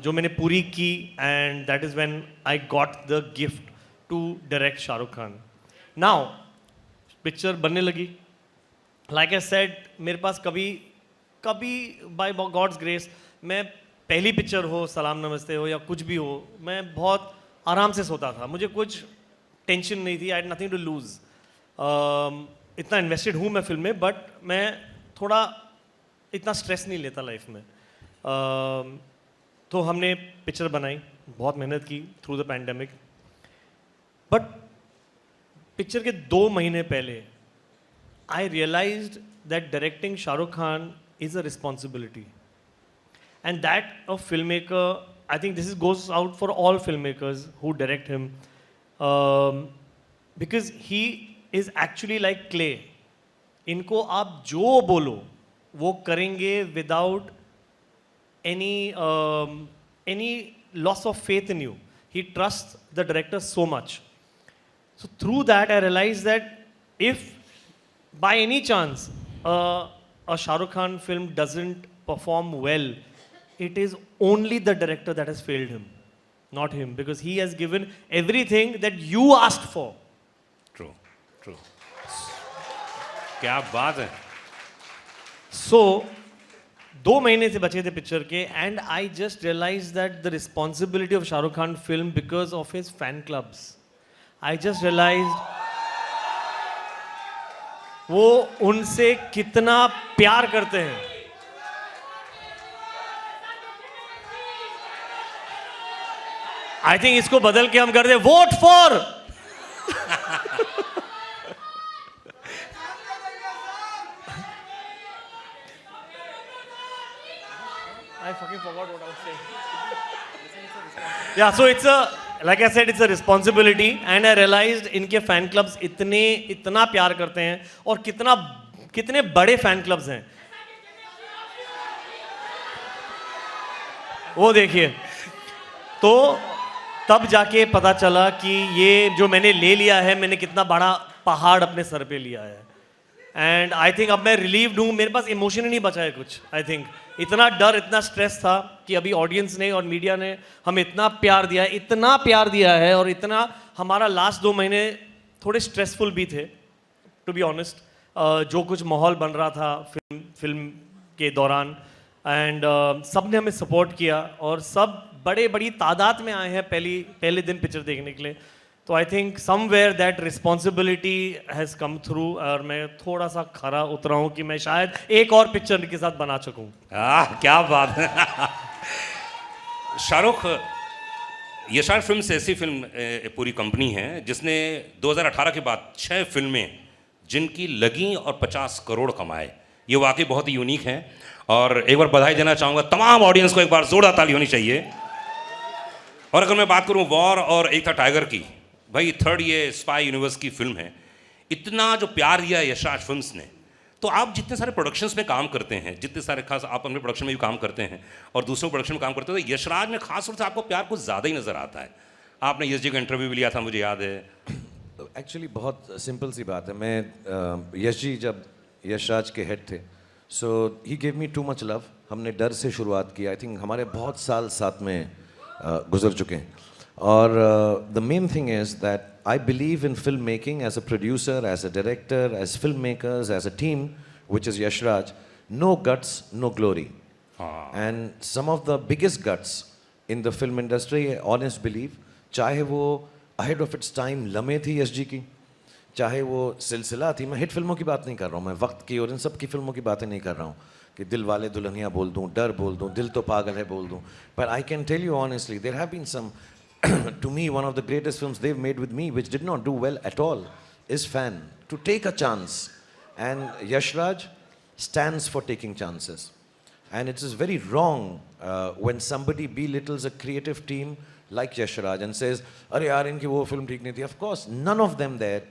जो मैंने पूरी की, and that is when I got the gift to direct Shah Rukh Khan. Now, picture बनने लगी. Like I said, मेरे पास कभी by God's grace मैं पहली पिक्चर हो, सलाम नमस्ते हो या कुछ भी हो, मैं बहुत आराम से सोता था. मुझे कुछ टेंशन नहीं थी. I had nothing to lose. इतना इन्वेस्टेड हूँ मैं फिल्म में, बट मैं थोड़ा इतना स्ट्रेस नहीं लेता लाइफ में. तो हमने पिक्चर बनाई, बहुत मेहनत की through the pandemic. But picture के 2 महीने पहले I realised that directing Shahrukh Khan is a responsibility, and that a film maker, I think this goes out for all film makers who direct him. because he is actually like clay. इनको आप जो बोलो वो करेंगे without any loss of faith in you. He trusts the director so much. So through that I realized that if by any chance a Shah Rukh Khan film doesn't perform well, it is only the director that has failed him, not him, because he has given everything that you asked for. True. क्या बात है. So 2 महीने से बचे थे पिक्चर के, and I just realized that the responsibility of Shah Rukh Khan film because of his fan clubs. I just realized वो उनसे कितना प्यार करते हैं. आई थिंक इसको बदल के हम कर दे vote for. I fucking forgot what I was saying. Yeah, so it's a, like I said, it's a responsibility, and I realized इनके फैन क्लब्स इतना प्यार करते हैं और कितने बड़े फैन क्लब्स हैं वो देखिए। तो तब जाके पता चला कि ये जो मैंने ले लिया है, मैंने कितना बड़ा पहाड़ अपने सर पे लिया है। एंड आई थिंक अब मैं रिलीव्ड हूँ, मेरे पास इमोशन ही नहीं बचा है कुछ। आई थिंक इतना डर, इतना स्ट्रेस था कि अभी ऑडियंस ने और मीडिया ने हमें इतना प्यार दिया है और इतना, हमारा लास्ट 2 महीने थोड़े स्ट्रेसफुल भी थे टू बी ऑनेस्ट। जो कुछ माहौल बन रहा था फिल्म के दौरान, एंड सब ने हमें सपोर्ट किया और सब बड़ी तादाद में आए हैं पहले दिन पिक्चर देखने के लिए। तो I think somewhere that responsibility has come through, और मैं थोड़ा सा खरा उतरा हूँ कि मैं शायद एक और पिक्चर के साथ बना सकूँ। क्या बात है। शाहरुख, यशार फिल्म्स ऐसी फिल्म पूरी कंपनी है जिसने 2018 के बाद 6 फिल्में जिनकी लगी और 50 करोड़ कमाए। ये वाकई बहुत ही यूनिक है और एक बार बधाई देना चाहूँगा तमाम ऑडियंस को, एक बार जोरदार ताली होनी चाहिए। और अगर मैं बात करूँ वॉर और एक था टाइगर की, भाई 3rd ये स्पाई यूनिवर्स की फिल्म है, इतना जो प्यार दिया यशराज फिल्म्स ने। तो आप जितने सारे प्रोडक्शंस में काम करते हैं, जितने सारे खास आप अपने प्रोडक्शन में भी काम करते हैं और दूसरों प्रोडक्शन में काम करते हैं, तो यशराज में खास तौर से आपको प्यार कुछ ज़्यादा ही नज़र आता है। आपने यश जी का इंटरव्यू भी लिया था, मुझे याद है। एक्चुअली बहुत सिंपल सी बात है। मैं यश जी जब यशराज के हेड थे, so he give me too much love. हमने डर से शुरुआत की। आई थिंक हमारे बहुत साल साथ में गुजर चुके हैं। और the main thing is that I believe in film making as a producer, as a director, as film makers, as a team which is Yashraj, no guts no glory. And some of the biggest guts in the film industry, honest believe, चाहे वो अहेड ऑफ इट्स टाइम लम्हे थी यश जी की, चाहे वो सिलसिला थी। मैं हिट फिल्मों की बात नहीं कर रहा हूँ, मैं वक्त की और इन सब की फिल्मों की बातें नहीं कर रहा हूँ कि दिल वाले दुल्हनिया बोल दूँ, डर बोल दूँ, दिल तो पागल है बोल दूँ। पर I can tell you honestly, there have been some, to me, one of the greatest films they've made with me, which did not do well at all, is Fan. To take a chance. And Yashraj stands for taking chances. And it is very wrong when somebody belittles a creative team like Yashraj and says, "Arey yaar, inki wo film theek nahi thi." Of course, none of them there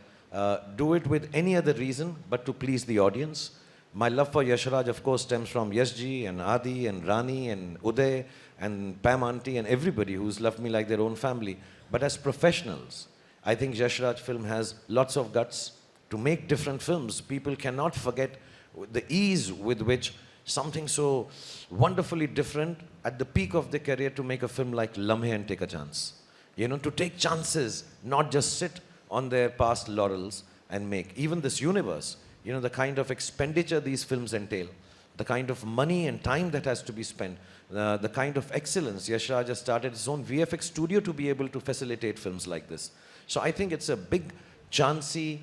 do it with any other reason but to please the audience. My love for Yashraj, of course, stems from Yash ji and Adi and Rani and Uday and Pam auntie and everybody who's loved me like their own family. But as professionals, I think Yashraj film has lots of guts to make different films. People cannot forget the ease with which something so wonderfully different at the peak of their career to make a film like Lamhe and take a chance. You know, to take chances, not just sit on their past laurels and make. Even this universe, you know, the kind of expenditure these films entail, the kind of money and time that has to be spent, the kind of excellence. Yashraj has started his own VFX studio to be able to facilitate films like this. So I think it's a big, chancy,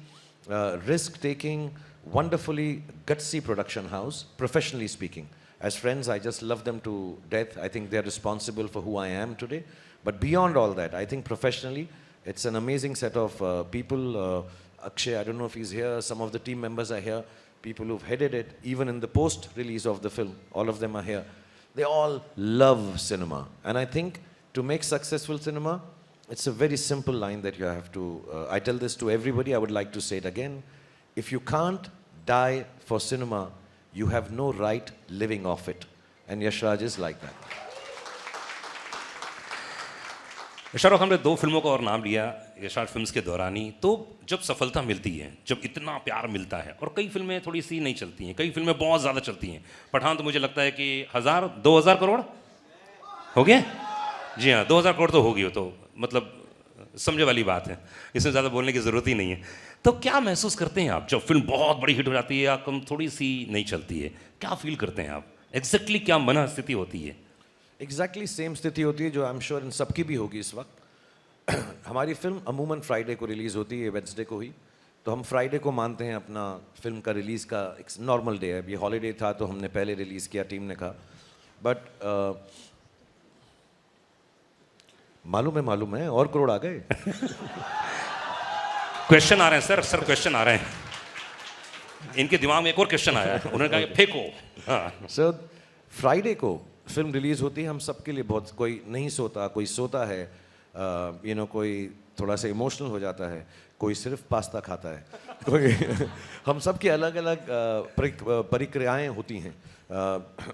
risk-taking, wonderfully gutsy production house, professionally speaking. As friends, I just love them to death. I think they're responsible for who I am today. But beyond all that, I think professionally, it's an amazing set of people. Akshay, I don't know if he's here. Some of the team members are here. People who've headed it, even in the post-release of the film, all of them are here. They all love cinema. And I think to make successful cinema, it's a very simple line that you have to, I tell this to everybody, I would like to say it again. If you can't die for cinema, you have no right living off it. And Yashraj is like that. Shahrukh, हमने 2 फिल्मों का और नाम लिया यशराज फिल्म्स के दौरान ही। तो जब सफलता मिलती है, जब इतना प्यार मिलता है, और कई फिल्में थोड़ी सी नहीं चलती हैं, कई फिल्में बहुत ज़्यादा चलती हैं। पठान तो मुझे लगता है कि 1000-2000 करोड़ हो गया। जी हाँ, 2000 करोड़ तो होगी, तो मतलब समझे वाली बात है, इसमें ज़्यादा बोलने की ज़रूरत ही नहीं है। तो क्या महसूस करते हैं आप जब फिल्म बहुत बड़ी हिट हो जाती है या कम थोड़ी सी नहीं चलती है? क्या फील करते हैं आप? एग्जैक्टली क्या मन स्थिति होती है? एग्जैक्टली सेम स्थिति होती है जो आई एम श्योर इन सबकी भी होगी इस वक्त। हमारी फिल्म अमूमन फ्राइडे को रिलीज़ होती है, वेडनेसडे को ही, तो हम फ्राइडे को मानते हैं अपना फिल्म का रिलीज़ का एक नॉर्मल डे है। ये हॉलीडे था तो हमने पहले रिलीज़ किया, टीम ने कहा। बट मालूम है और करोड़ आ गए. क्वेश्चन आ रहे हैं सर क्वेश्चन आ रहे हैं. इनके दिमाग में एक और क्वेश्चन आया है. उन्होंने कहा कि फेंको. हाँ. सर फ्राइडे को फिल्म रिलीज होती है. हम सबके लिए बहुत, कोई नहीं सोता, कोई सोता है, कोई थोड़ा सा इमोशनल हो जाता है, कोई सिर्फ पास्ता खाता है, कोई हम सब की अलग अलग प्रक्रियाएं होती हैं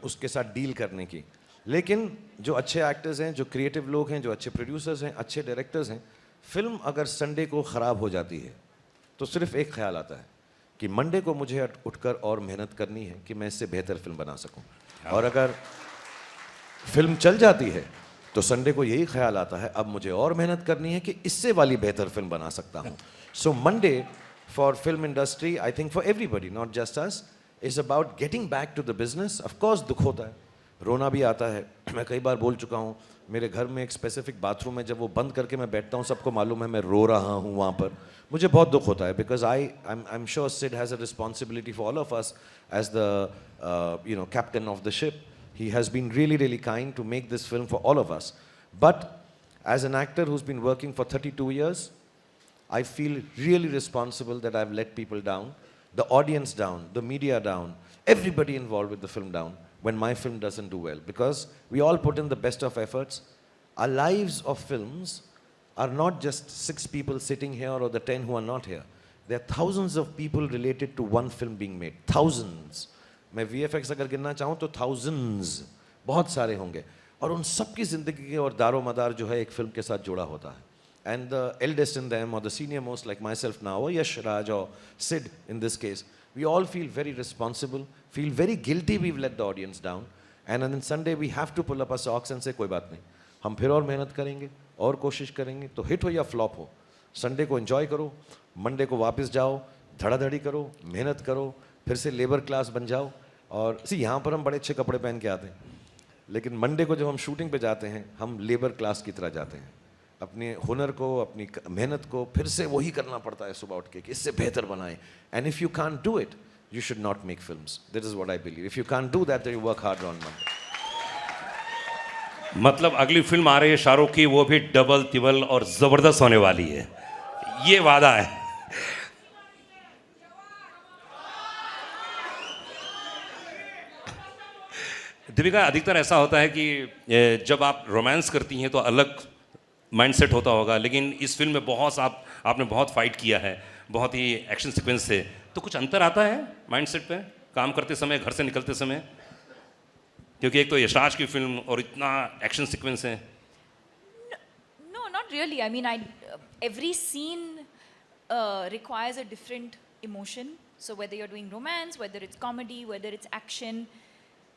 उसके साथ डील करने की. लेकिन जो अच्छे एक्टर्स हैं, जो क्रिएटिव लोग हैं, जो अच्छे प्रोड्यूसर्स हैं, अच्छे डायरेक्टर्स हैं, फिल्म अगर संडे को ख़राब हो जाती है तो सिर्फ एक ख्याल आता है कि मंडे को मुझे उठकर और मेहनत करनी है कि मैं इससे बेहतर फिल्म बना सकूं. और अगर फिल्म चल जाती है तो संडे को यही ख्याल आता है अब मुझे और मेहनत करनी है कि इससे वाली बेहतर फिल्म बना सकता हूं. So Monday for film industry, I think for everybody, not just us, is about getting back to the business. Of course दुख होता है, रोना भी आता है. मैं कई बार बोल चुका हूँ, मेरे घर में एक स्पेसिफिक बाथरूम है, जब वो बंद करके मैं बैठता हूँ सबको मालूम है मैं रो रहा हूँ वहाँ पर. मुझे बहुत दुख होता है because I am sure Sid has a responsibility for all of us as the captain of the ship. He has been really kind to make this film for all of us. But as an actor who's been working for 32 years, I feel really responsible that I've let people down, the audience down, the media down, everybody involved with the film down when my film doesn't do well. Because we all put in the best of efforts. Our lives of films are not just 6 people sitting here or the 10 who are not here. There are thousands of people related to one film being made. Thousands. मैं VFX अगर गिनना चाहूँ तो thousands, बहुत सारे होंगे. और उन सब की ज़िंदगी के और दारो मदार जो है एक फिल्म के साथ जुड़ा होता है. And the eldest in them or the senior most like myself now or Yash Raj or Sid in this case, we all feel very responsible, feel very guilty we've let the audience down. And on Sunday we have to pull up our socks and say कोई बात नहीं, हम फिर और मेहनत करेंगे और कोशिश करेंगे. तो हिट हो या फ्लॉप हो, संडे को एंजॉय करो, मंडे को वापस जाओ, धड़ाधड़ी करो, मेहनत करो, फिर से लेबर क्लास बन जाओ. और यहाँ पर हम बड़े अच्छे कपड़े पहन के आते हैं, लेकिन मंडे को जब हम शूटिंग पे जाते हैं हम लेबर क्लास की तरह जाते हैं. अपने हुनर को, अपनी मेहनत को फिर से वही करना पड़ता है सुबह उठ के कि इससे बेहतर बनाएं. And if you can't do it you should not make films. That is what I believe. If you can't do that, then you work hard on Monday. मतलब अगली फिल्म आ रही है शाहरुख की, वो भी डबल तिबल और ज़बरदस्त होने वाली है, ये वादा है. दीपिका, अधिकतर ऐसा होता है कि जब आप रोमांस करती हैं तो अलग माइंडसेट होता होगा, लेकिन इस फिल्म में आपने बहुत फाइट किया है, बहुत ही एक्शन सीक्वेंस है, तो कुछ अंतर आता है माइंडसेट पे काम करते समय, घर से निकलते समय? क्योंकि एक तो यशराज की फिल्म और इतना एक्शन सीक्वेंस है. No, not really. I mean, every scene requires a different emotion. So whether you're doing romance, whether it's comedy, whether it's action.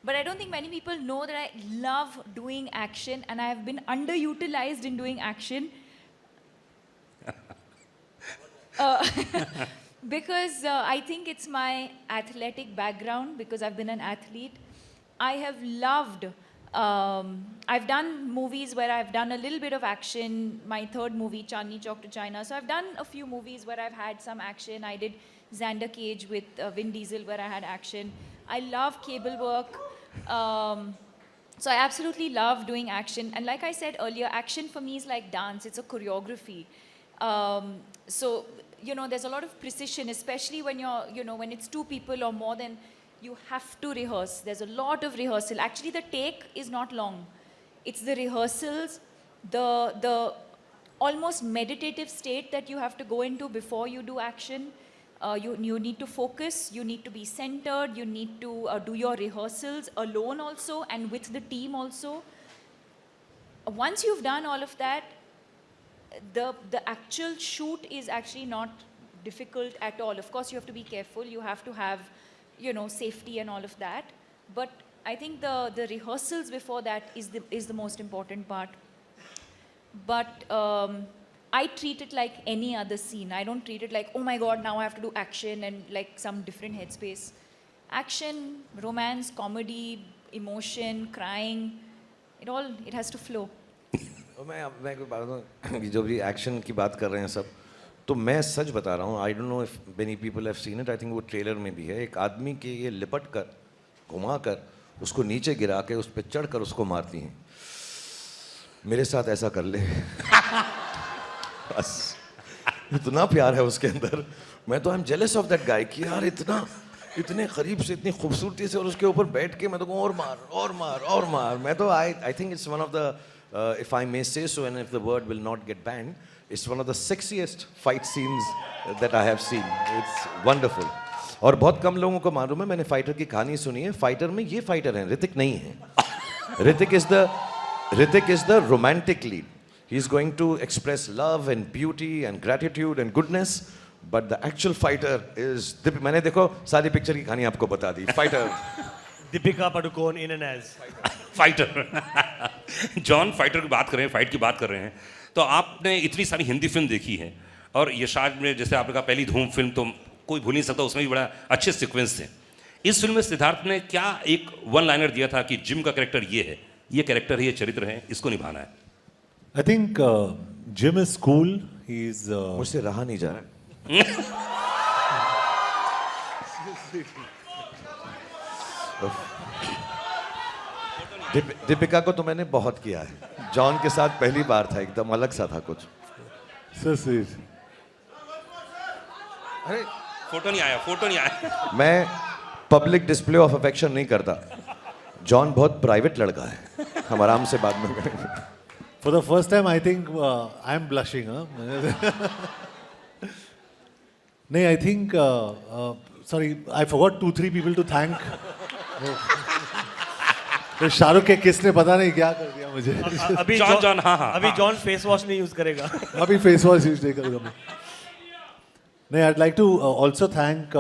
But I don't think many people know that I love doing action and I have been underutilized in doing action. Because I think it's my athletic background, because I've been an athlete. I have loved, I've done movies where I've done a little bit of action. My third movie, Chandni Chowk to China. So I've done a few movies where I've had some action. I did Xander Cage with Vin Diesel where I had action. I love cable work. So I absolutely love doing action. And like I said earlier, action for me is like dance. It's a choreography. So, there's a lot of precision, especially when when it's 2 people or more, then you have to rehearse. There's a lot of rehearsal. Actually, the take is not long. It's the rehearsals, the almost meditative state that you have to go into before you do action. You need to focus, you need to be centered, you need to do your rehearsals alone also and with the team also. Once you've done all of that, the actual shoot is actually not difficult at all. Of course, you have to be careful, you have to have, safety and all of that. But I think the rehearsals before that is the most important part. But I treat it like any other scene. I don't treat it like, oh my God, now I have to do action and like some different headspace. Action, romance, comedy, emotion, crying, it has to flow. मैं कोई बात बताऊं, जो भी एक्शन की बात कर रहे हैं सब, तो मैं सच बता रहा हूँ. I don't know if many people have seen it. I think वो ट्रेलर में भी है. एक आदमी के ये लिपट कर, घुमा कर, उसको नीचे गिरा के उस पर चढ़ कर उसको मारती हैं. मेरे साथ ऐसा कर ले बस इतना प्यार है उसके अंदर। मैं तो I am jealous of that guy कि यार इतने करीब से इतनी खूबसूरती से और उसके ऊपर बैठ के मैं तो कहूँ और मार और मार और मार। मैं तो I think it's one of the if I may say so and if the word will not get banned, it's one of the sexiest fight scenes that I have seen. It's wonderful. और बहुत कम लोगों को मालूम है, मैंने फाइटर की कहानी सुनी है। फाइटर में ये फाइटर है, ऋतिक नहीं है। Hrithik is the romantic lead. He is going to express love and beauty and gratitude and goodness, but the actual fighter is मैंने देखो सारी पिक्चर की कहानी आपको बता दी। Fighter Deepika Padukone in an ace fighter John fighter की बात कर रहे हैं, फाइट की बात कर रहे हैं, तो आपने इतनी सारी हिंदी फिल्म देखी है और यशाज में जैसे आपने कहा पहली धूम फिल्म तो कोई भूल नहीं सकता, उसमें भी बड़ा अच्छे सीक्वेंस थे। इस फिल्म में सिद्धार्थ ने क्या एक वन लाइनर दिया था कि जिम का कैरेक्टर ये है, ये कैरेक्टर है, ये चरित्र है, इसको निभाना है। I think Jim is cool. He's मुझसे रहा नहीं जा रहा। दीपिका को तो मैंने बहुत किया है, जॉन के साथ पहली बार था, एकदम अलग सा था कुछ। so sweet. अरे फोटो नहीं आया। मैं पब्लिक डिस्प्ले ऑफ अफेक्शन नहीं करता। जॉन बहुत प्राइवेट लड़का है, हम आराम से बाद में करेंगे। For the first time, I think I'm blushing. Huh? No, I think. Sorry, I forgot 2-3 people to thank. तो शाहरुख के किसने पता नहीं क्या कर दिया मुझे। अभी जॉन, हाँ, अभी जॉन फेस वॉश नहीं यूज करेगा। अभी फेस वॉश यूज नहीं करूँगा मैं। नहीं, I'd like to also thank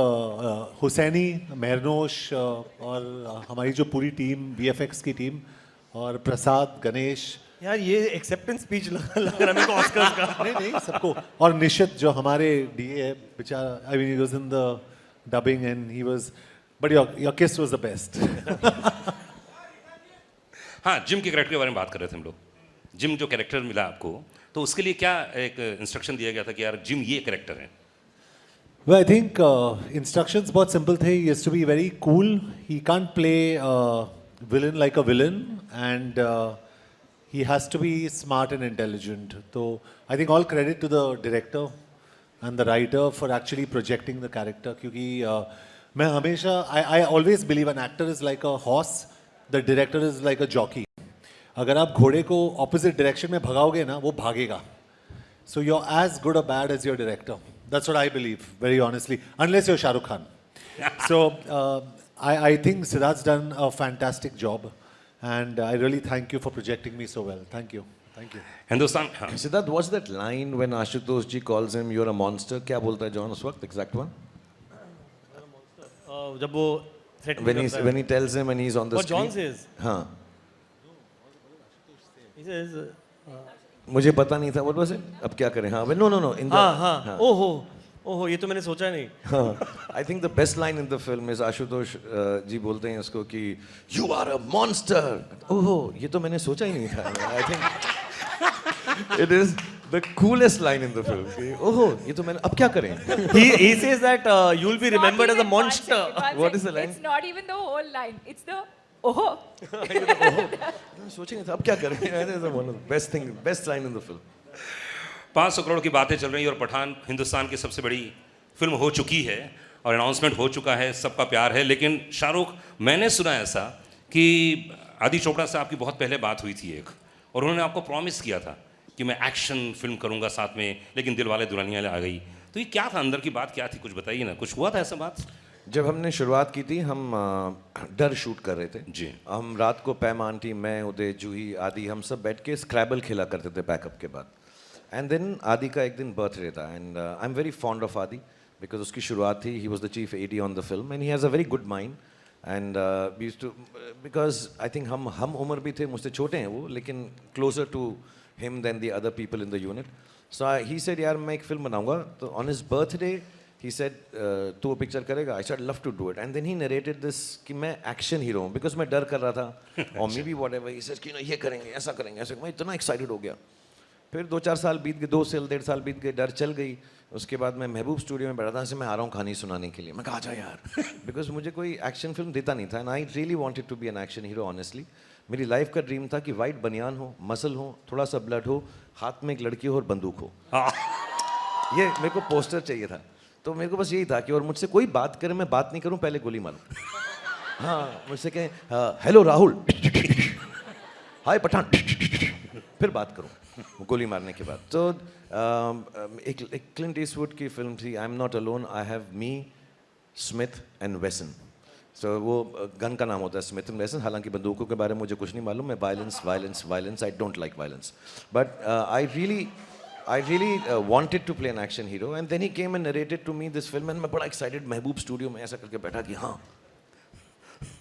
Husaini, मेहरनोश और हमारी जो पूरी टीम, VFX की टीम, और प्रसाद, गणेश। यार ये एक्सेप्टेंस स्पीच लग रहा है मेरे को ऑस्कर्स का। नहीं सबको, और निशित जो हमारे DA है बेचारा, I mean he was in the dubbing and he was, but your kiss was the best. हाँ, जिम के कैरेक्टर के बारे में बात कर रहे थे हम लोग। जिम जो कैरेक्टर मिला आपको, तो उसके लिए क्या एक इंस्ट्रक्शन दिया गया था कि यार जिम ये कैरेक्टर है? Well, I think instructions बहुत simple थे. He has to be very cool. He can't play villain like a villain, and he has to be smart and intelligent. So I think all credit to the director and the writer for actually projecting the character. क्योंकि मैं हमेशा I always believe an actor is like a horse, the director is like a jockey. अगर आप घोड़े को opposite direction में भगाओगे ना, वो भागेगा. So you're as good or bad as your director. That's what I believe, very honestly, unless you're Shah Rukh Khan. So I think Siddharth's done a fantastic job, and I really thank you for projecting me so well. Thank you. Thank you. Hindustan, हाँ, Siddharth, what's that line when Ashutosh ji calls him, "You're a monster"? क्या बोलता है जॉन उस वक्त? Exact one. जब वो threat When he tells him and he's on the What John screen. says. हाँ, He says, मुझे पता नहीं था. What was it? अब क्या करें? हाँ, no. In the, हाँ, ओहो, ये तो मैंने सोचा नहीं। हाँ, I think the best line in the film is Ashutosh जी बोलते हैं उसको कि "You are a monster." ओहो, ये तो मैंने सोचा ही नहीं था. I think it is the coolest line in the film. कि, ओहो, ये तो मैंने अब क्या करें? He says that you'll be remembered as a monster. What is the line? It's not even the whole line. It's the oh. मैंने सोचा नहीं था अब क्या करें? That is one of the best line in the film. 500 crore की बातें चल रही हैं और पठान हिंदुस्तान की सबसे बड़ी फिल्म हो चुकी है और अनाउंसमेंट हो चुका है, सबका प्यार है। लेकिन शाहरुख, मैंने सुना ऐसा कि आदि चोपड़ा से आपकी बहुत पहले बात हुई थी एक, और उन्होंने आपको प्रॉमिस किया था कि मैं एक्शन फिल्म करूंगा साथ में, लेकिन दिलवाले दुल्हनिया आ गई। तो ये क्या था, अंदर की बात क्या थी, कुछ बताइए ना, कुछ हुआ था ऐसा बात? जब हमने शुरुआत की थी, हम डर शूट कर रहे थे जी। हम रात को पैम आंटी, मैं, उदय, जूही, आदि, हम सब बैठ के स्क्रैबल खेला करते थे बैकअप के बाद। एंड देन आदि का एक दिन बर्थडे था, and I am very fond of Adi because उसकी शुरुआत थी, he was the chief AD on the film and he has a very good mind and we used to, because I think हम उम्र भी थे, मुझसे छोटे हैं वो, लेकिन closer to him than the other people in the unit. So he said यार मैं एक फिल्म बनाऊंगा, तो on his birthday he said तू वो पिक्चर करेगा? I said love to do it, and then he narrated this कि मैं एक्शन हीरो हूँ, बिकॉज मैं डर कर रहा था और may be what ever, he said कि ये करेंगे, ऐसा करेंगे, ऐसा। मैं इतना एक्साइटेड हो गया। फिर 2-4 साल बीत गए, 2 से 1.5 साल बीत गए, डर चल गई। उसके बाद मैं महबूब स्टूडियो में बैठा था, ऐसे मैं आ रहा हूँ कहानी सुनाने के लिए। मैं कहा जा यार, बिकॉज मुझे कोई एक्शन फिल्म देता नहीं था, and I really wanted to be an action hero honestly. मेरी लाइफ का ड्रीम था कि वाइट बनियान हो, मसल हो, थोड़ा सा ब्लड हो, हाथ में एक लड़की हो और बंदूक हो। ये मेरे को पोस्टर चाहिए था, तो मेरे को बस यही था कि और मुझसे कोई बात करे, मैं बात नहीं करूं, पहले गोली मारूं। हाँ, मुझसे कहें हेलो राहुल, हाय पठान, फिर बात करूं गोली मारने के बाद। तो एक क्लिंट ईस्टवुड की फिल्म थी I am not alone, I have me, Smith and Wesson. So वो गन का नाम होता है स्मिथ एंड वेसन, हालांकि बंदूकों के बारे में मुझे कुछ नहीं मालूम, मैं violence violence violence, I don't like violence, but I really wanted to play an action hero, and then he came and narrated to me this film, and मैं बड़ा excited महबूब स्टूडियो में ऐसा करके बैठा कि हाँ,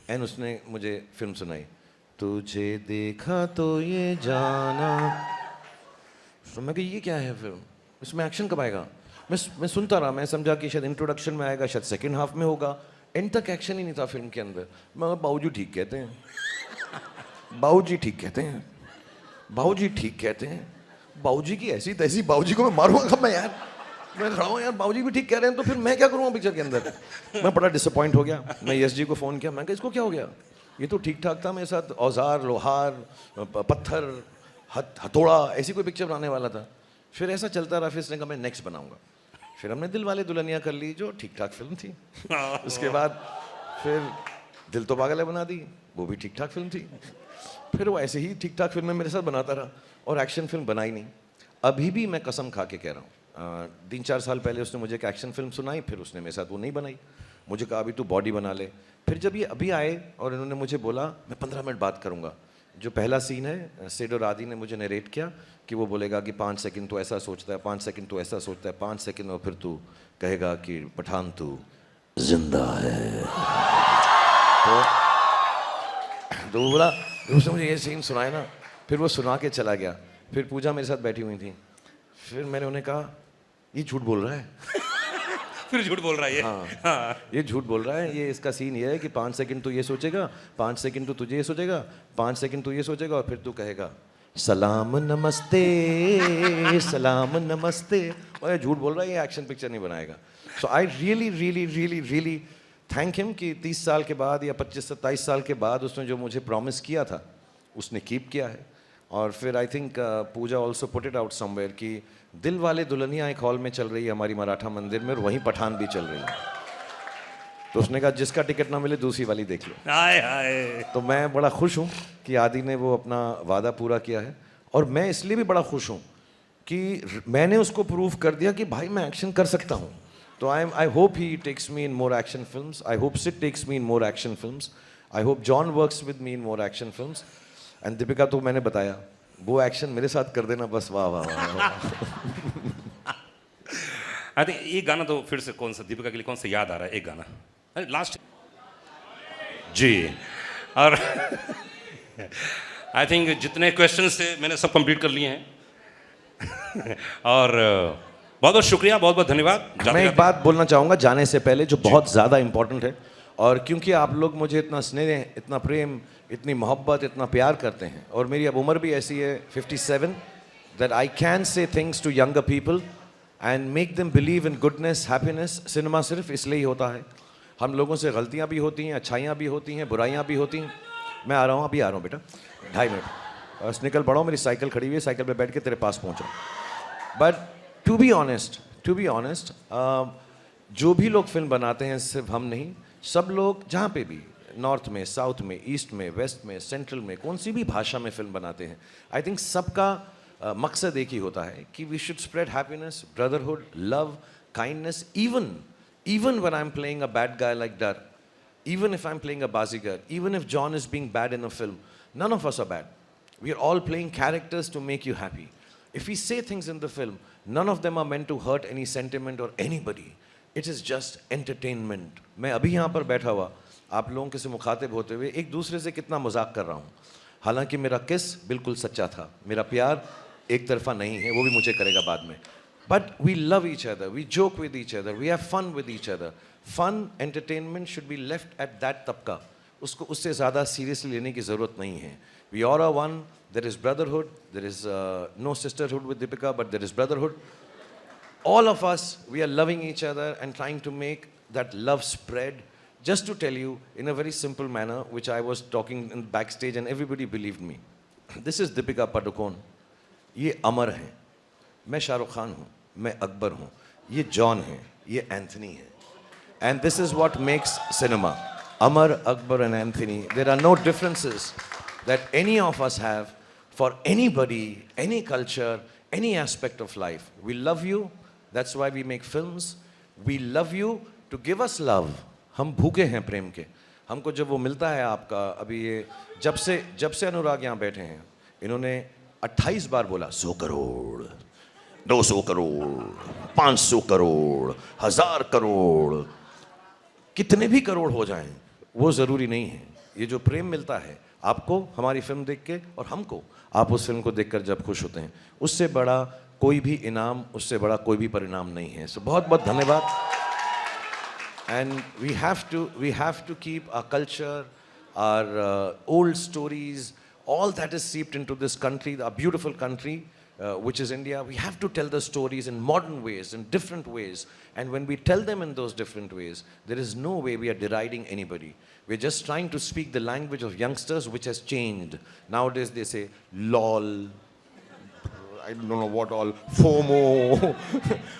एंड उसने मुझे फिल्म सुनाई, तुझे देखा तो ये जाना। तो मैं कहा ये क्या है फिल्म, इसमें एक्शन कब आएगा? मैं सुनता रहा, मैं समझा कि शायद इंट्रोडक्शन में आएगा, शायद सेकंड हाफ में होगा, एंड तक एक्शन ही नहीं था फिल्म के अंदर। मैं बाबूजी ठीक कहते हैं, बाबूजी ठीक कहते हैं, बाबूजी ठीक कहते हैं, बाबूजी की ऐसी तैसी, बाबूजी को मैं मारूंगा कब मैं यार, मैं खड़ा हूँ यार, बाबूजी भी ठीक कह रहे हैं तो फिर मैं क्या करूँगा पिक्चर के अंदर। मैं बड़ा डिसअपॉइंट हो गया, मैं यश जी को फ़ोन किया, मैं कहा इसको क्या हो गया, ये तो ठीक ठाक था मेरे साथ, औजार लोहार पत्थर हथौड़ा ऐसी कोई पिक्चर बनाने वाला था। फिर ऐसा चलता रहा, फिर इसने कहा मैं नेक्स्ट बनाऊंगा, फिर हमने दिल वाले दुल्हनिया कर ली जो ठीक ठाक फिल्म थी। उसके बाद फिर दिल तो पागल है बना दी, वो भी ठीक ठाक फिल्म थी। फिर वो ऐसे ही ठीक ठाक फिल्में मेरे साथ बनाता रहा और एक्शन फिल्म बनाई नहीं। अभी भी मैं कसम खा के कह रहा हूँ, 3-4 साल पहले उसने मुझे एक एक्शन फिल्म सुनाई, फिर उसने मेरे साथ वो नहीं बनाई, मुझे कहा अभी तू बॉडी बना ले। फिर जब ये अभी आए और इन्होंने मुझे बोला मैं 15 मिनट बात करूँगा, जो पहला सीन है सेड और आदि ने मुझे नरेट किया कि वो बोलेगा कि 5 सेकंड तो ऐसा सोचता है, 5 सेकंड तो ऐसा सोचता है, 5 सेकंड और फिर तू कहेगा कि पठान तू जिंदा है। तो वो बोला, उसने मुझे ये सीन सुनाया ना, फिर वो सुना के चला गया। फिर पूजा मेरे साथ बैठी हुई थी, फिर मैंने उन्हें कहा ये झूठ बोल रहा है। फिर झूठ बोल रहा है ये। हाँ, ये झूठ बोल रहा है, ये इसका सीन ये है कि 5 सेकंड तो ये सोचेगा, 5 सेकंड तो तुझे ये सोचेगा, 5 सेकंड तो ये सोचेगा और फिर तू कहेगा सलाम नमस्ते, सलाम नमस्ते। और ये झूठ बोल रहा है, ये एक्शन पिक्चर नहीं बनाएगा। So I really really really really thank him कि 30 साल के बाद या 25-27 साल के बाद उसने जो मुझे प्रॉमिस किया था उसने कीप किया है। और फिर I think Pooja also put it out somewhere कि दिल वाले दुल्हनिया एक हॉल में चल रही है हमारी मराठा मंदिर में, और वहीं पठान भी चल रही है। तो उसने कहा जिसका टिकट ना मिले दूसरी वाली देख लो। हाय हाय। तो मैं बड़ा खुश हूँ कि आदि ने वो अपना वादा पूरा किया है, और मैं इसलिए भी बड़ा खुश हूँ कि मैंने उसको प्रूव कर दिया कि भाई मैं एक्शन कर सकता हूँ। तो I hope he takes me in more action films, I hope Sid takes me in more action films, I hope John works with me in more action films, and Deepika तो मैंने बताया वो एक्शन मेरे साथ कर देना बस। वाह वाह वाह। आई थिंक ये गाना तो फिर से कौन सा दीपिका के लिए कौन सा याद आ रहा है, एक गाना अरे लास्ट जी। और आई थिंक जितने क्वेश्चंस थे मैंने सब कंप्लीट कर लिए हैं। और बहुत बहुत शुक्रिया, बहुत बहुत धन्यवाद। मैं एक बात बोलना चाहूँगा जाने से पहले जो बहुत ज़्यादा इम्पोर्टेंट है, और क्योंकि आप लोग मुझे इतना स्नेह, इतना प्रेम, इतनी मोहब्बत, इतना प्यार करते हैं, और मेरी अब उम्र भी ऐसी है 57 that I can say things to younger people and make them believe in goodness, happiness. Cinema सिर्फ इसलिए ही होता है, हम लोगों से गलतियाँ भी होती हैं, अच्छाइयाँ भी होती हैं, बुराइयाँ भी होती हैं। मैं आ रहा हूँ, अभी आ रहा हूँ बेटा, 2.5 मिनट बस निकल पड़ा हूँ, मेरी साइकिल खड़ी हुई है, साइकिल पे बैठ के तेरे पास पहुँचा। बट टू बी ऑनेस्ट, जो भी लोग फिल्म बनाते हैं, सिर्फ हम नहीं, सब लोग जहाँ पे भी, नॉर्थ में, साउथ में, ईस्ट में, वेस्ट में, सेंट्रल में, कौन सी भी भाषा में फिल्म बनाते हैं, आई थिंक सबका मकसद एक ही होता है कि we should spread happiness, brotherhood, love, kindness. even when I'm playing a bad guy like that, even if I'm playing a bazigar, even if John is being bad in a film, none of us are bad. We are all playing characters to make you happy. If we say things in the film, none of them are meant to hurt any sentiment or anybody. It is just entertainment. मैं अभी यहाँ पर बैठा हुआ आप लोगों के से मुखातिब होते हुए एक दूसरे से कितना मजाक कर रहा हूँ, हालांकि मेरा किस बिल्कुल सच्चा था, मेरा प्यार एक तरफा नहीं है, वो भी मुझे करेगा बाद में। But we love each other, we joke with each other, we have fun with each other. Fun, entertainment should be left at that तबका, उसको उससे ज़्यादा सीरियसली लेने की ज़रूरत नहीं है। We all are one, there is brotherhood, there is no sisterhood with Deepika, but there is brotherhood. All of us, we are loving each other and trying to make that love spread, just to tell you in a very simple manner, which I was talking in backstage and everybody believed me. This is Deepika Padukone. ये अमर हैं, मैं शाहरुख खान हूँ, मैं अकबर हूँ, ये जॉन है, ये एंथनी है. And this is what makes cinema. Amar, Akbar and Anthony, there are no differences that any of us have for anybody, any culture, any aspect of life. We love you, that's why we make films. We love you to give us love. हम भूखे हैं प्रेम के. हमको जब वो मिलता है आपका, अभी ये जब से अनुराग यहाँ बैठे हैं, इन्होंने 28 बार बोला 100 करोड़, 200 करोड़, 500 करोड़, 1000 करोड़, कितने भी करोड़ हो जाएं, वो ज़रूरी नहीं है. ये जो प्रेम मिलता है आपको हमारी फिल्म देख के और हमको आप उस फिल्म को देखकर जब खुश होते हैं, उससे बड़ा कोई भी इनाम, उससे बड़ा कोई भी परिणाम नहीं है. सो बहुत बहुत धन्यवाद. And we have to keep our culture, our old stories, all that is seeped into this country, a beautiful country, which is India. We have to tell the stories in modern ways, in different ways. And when we tell them in those different ways, there is no way we are deriding anybody. We're just trying to speak the language of youngsters, which has changed. Nowadays they say, lol, I don't know what all, FOMO.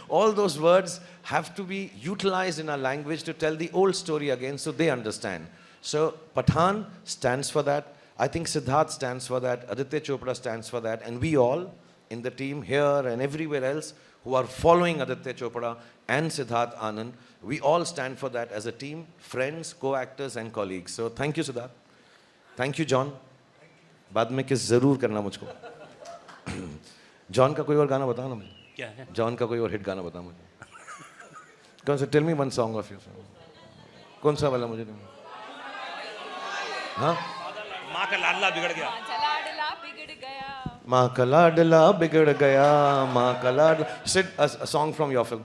All those words have to be utilized in our language to tell the old story again so they understand. So Pathaan stands for that. I think Siddharth stands for that, Aditya Chopra stands for that, and we all in the team here and everywhere else who are following Aditya Chopra and Siddharth Anand, we all stand for that as a team, friends, co-actors and colleagues. So thank you Siddharth. Thank you John. बाद में किस ज़रूर करना मुझको. जॉन का कोई और गाना बताओ ना मुझे. क्या है? जॉन का कोई और हिट गाना बताओ मुझे. कौन सा? Tell me one song of your. कौन सा वाला मुझे? हाँ, माँ का लाडला बिगड़ गया. माँ का लाडला बिगड़ गया, माँ का लाडला. Sid, a song from your film.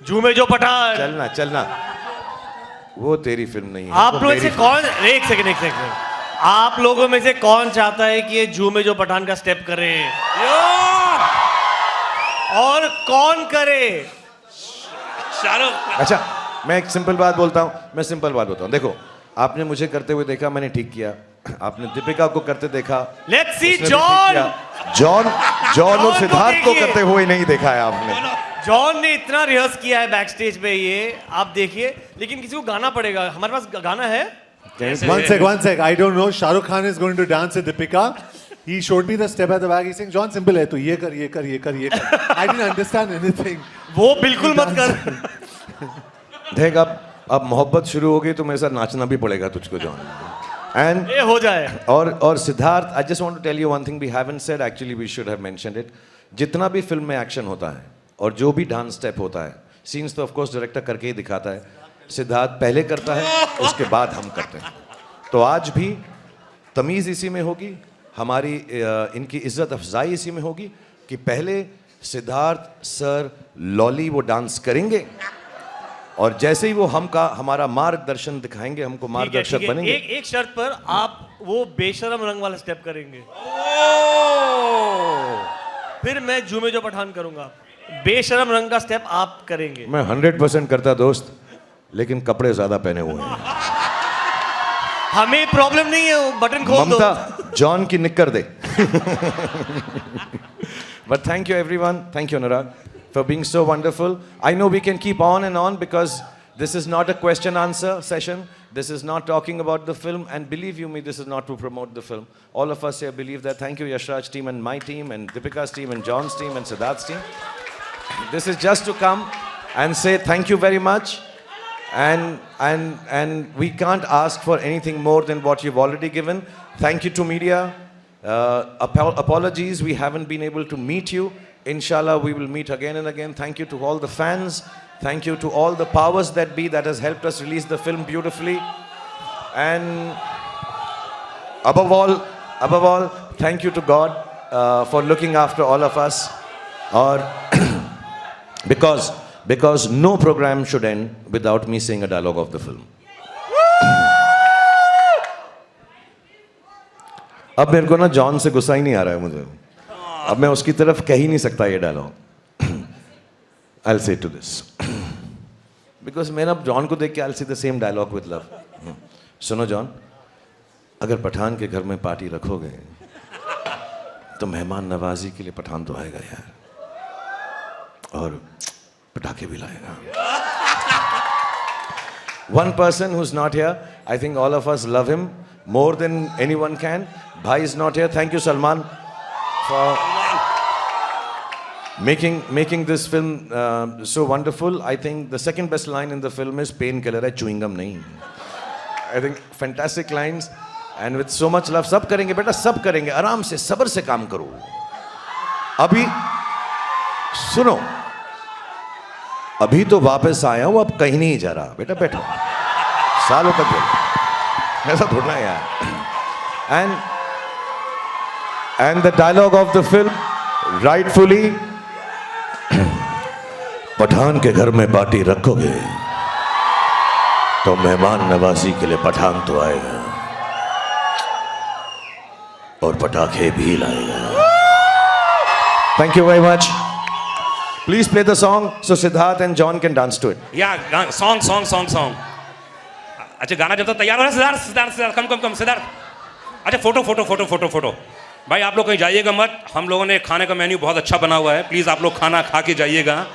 झूमे जो पठान. चलना चलना. वो तेरी फिल्म नहीं है. आप वो लोग मेरी से फिल्म. कौन, एक सेकंड, आप लोगों में से कौन चाहता है कि ये झूमे जो पठान का स्टेप करे? और कौन करे? शाहरुख. अच्छा, मैं एक सिंपल बात बोलता हूँ. देखो, आपने मुझे करते हुए देखा, मैंने ठीक किया. आपने दीपिका को करते देखा. लेट्स सी उसने भी ठीक जॉन. किया. जॉन और को सिद्धार्थ को देखिए. करते हुए नहीं देखा है आपने. जॉन ने इतना रिहर्स किया है बैकस्टेज पे, ये आप देखिए. लेकिन किसी को गाना पड़ेगा. हमारे पास गाना है. One sec. I don't know. Shah Rukh Khan is going to dance with Deepika. He showed me the step at the back. He's saying, John, simple है. तो ये कर. I didn't understand anything. वो बिल्कुल मत कर. देख, अब मोहब्बत शुरू हो गई तो मेरे साथ नाचना भी पड़ेगा तुझको जॉन. एंड ये हो जाए. और Siddharth, I just want to tell you one thing we haven't said, actually we should have mentioned it. जितना भी फिल्म में एक्शन होता है और जो भी डांस स्टेप होता है, सीन्स तो ऑफ कोर्स डायरेक्टर करके ही दिखाता है. सिद्धार्थ पहले करता है, उसके बाद हम करते हैं. तो आज भी तमीज़ इसी में होगी, हमारी इनकी इज्जत अफजाई इसी में होगी कि पहले सिद्धार्थ सर लॉली वो डांस करेंगे और जैसे ही वो हमारा मार्गदर्शन दिखाएंगे, हमको मार्गदर्शक ठीक है. बनेंगे. एक शर्त पर आप वो बेशरम रंग वाला स्टेप करेंगे. फिर मैं झूमे जो पठान करूंगा. बेशरम रंग का स्टेप आप करेंगे. मैं 100% करता दोस्त, लेकिन कपड़े ज्यादा पहने हुए हैं. हमें प्रॉब्लम नहीं है, बटन खोल दो. ममता, जॉन की निक्कर दे. But thank you everyone. Thank you Anurag for being so wonderful. I know we can keep on and on because this is not a question answer session. This is not talking about the film, and believe you me, this is not to promote the film. All of us here believe that. Thank you Yashraj team and my team and Deepika's team and John's team and Siddharth's team. This is just to come and say thank you very much. And we can't ask for anything more than what you've already given. Thank you to media. Apologies, we haven't been able to meet you. Inshallah, we will meet again and again. Thank you to all the fans. Thank you to all the powers that be that has helped us release the film beautifully. And above all, thank you to God for looking after all of us. Or because no program should end without me saying a dialogue of the film. अब मेरे को ना जॉन से गुस्सा ही नहीं आ रहा है मुझे. अब मैं उसकी तरफ कह ही नहीं सकता ये dialogue. I'll say to this. Because मेरा जॉन को देख के I see the same dialogue with love. सुनो जॉन, अगर पठान के घर में पार्टी रखोगे तो मेहमान नवाजी के लिए पठान तो आएगा यार, और पटाखे भी लाएगा. One person who's not here, I think all of us love him more than anyone can. Bhai is not here. Thank you, Salman, for making this film so wonderful. I think the second best line in the film is painkiller hai, chewing gum nahi. I think fantastic lines and with so much love. सब करेंगे बेटा, सब करेंगे. आराम से सब्र से काम करो. अभी सुनो, अभी तो वापस आया हूं, अब कहीं नहीं जा रहा. बेटा बैठो, सालों तक बोलो, ऐसा थोड़ा है यार. And the dialogue of the film rightfully, Pathaan के घर में पार्टी रखोगे तो मेहमान नवाजी के लिए पठान तो आएगा और पटाखे भी लाएगा. Thank you very much. Please play the song so Siddharth and John can dance to it. या सॉन्ग. अच्छा गाना जब तक तैयार हो रहा है, सिद्धार्थ कम सिद्धार्थ. अच्छा फोटो. भाई आप लोग कहीं जाइएगा मत, हम लोगों ने खाने का मेन्यू बहुत अच्छा बना हुआ है, प्लीज़ आप लोग खाना खा के जाइएगा.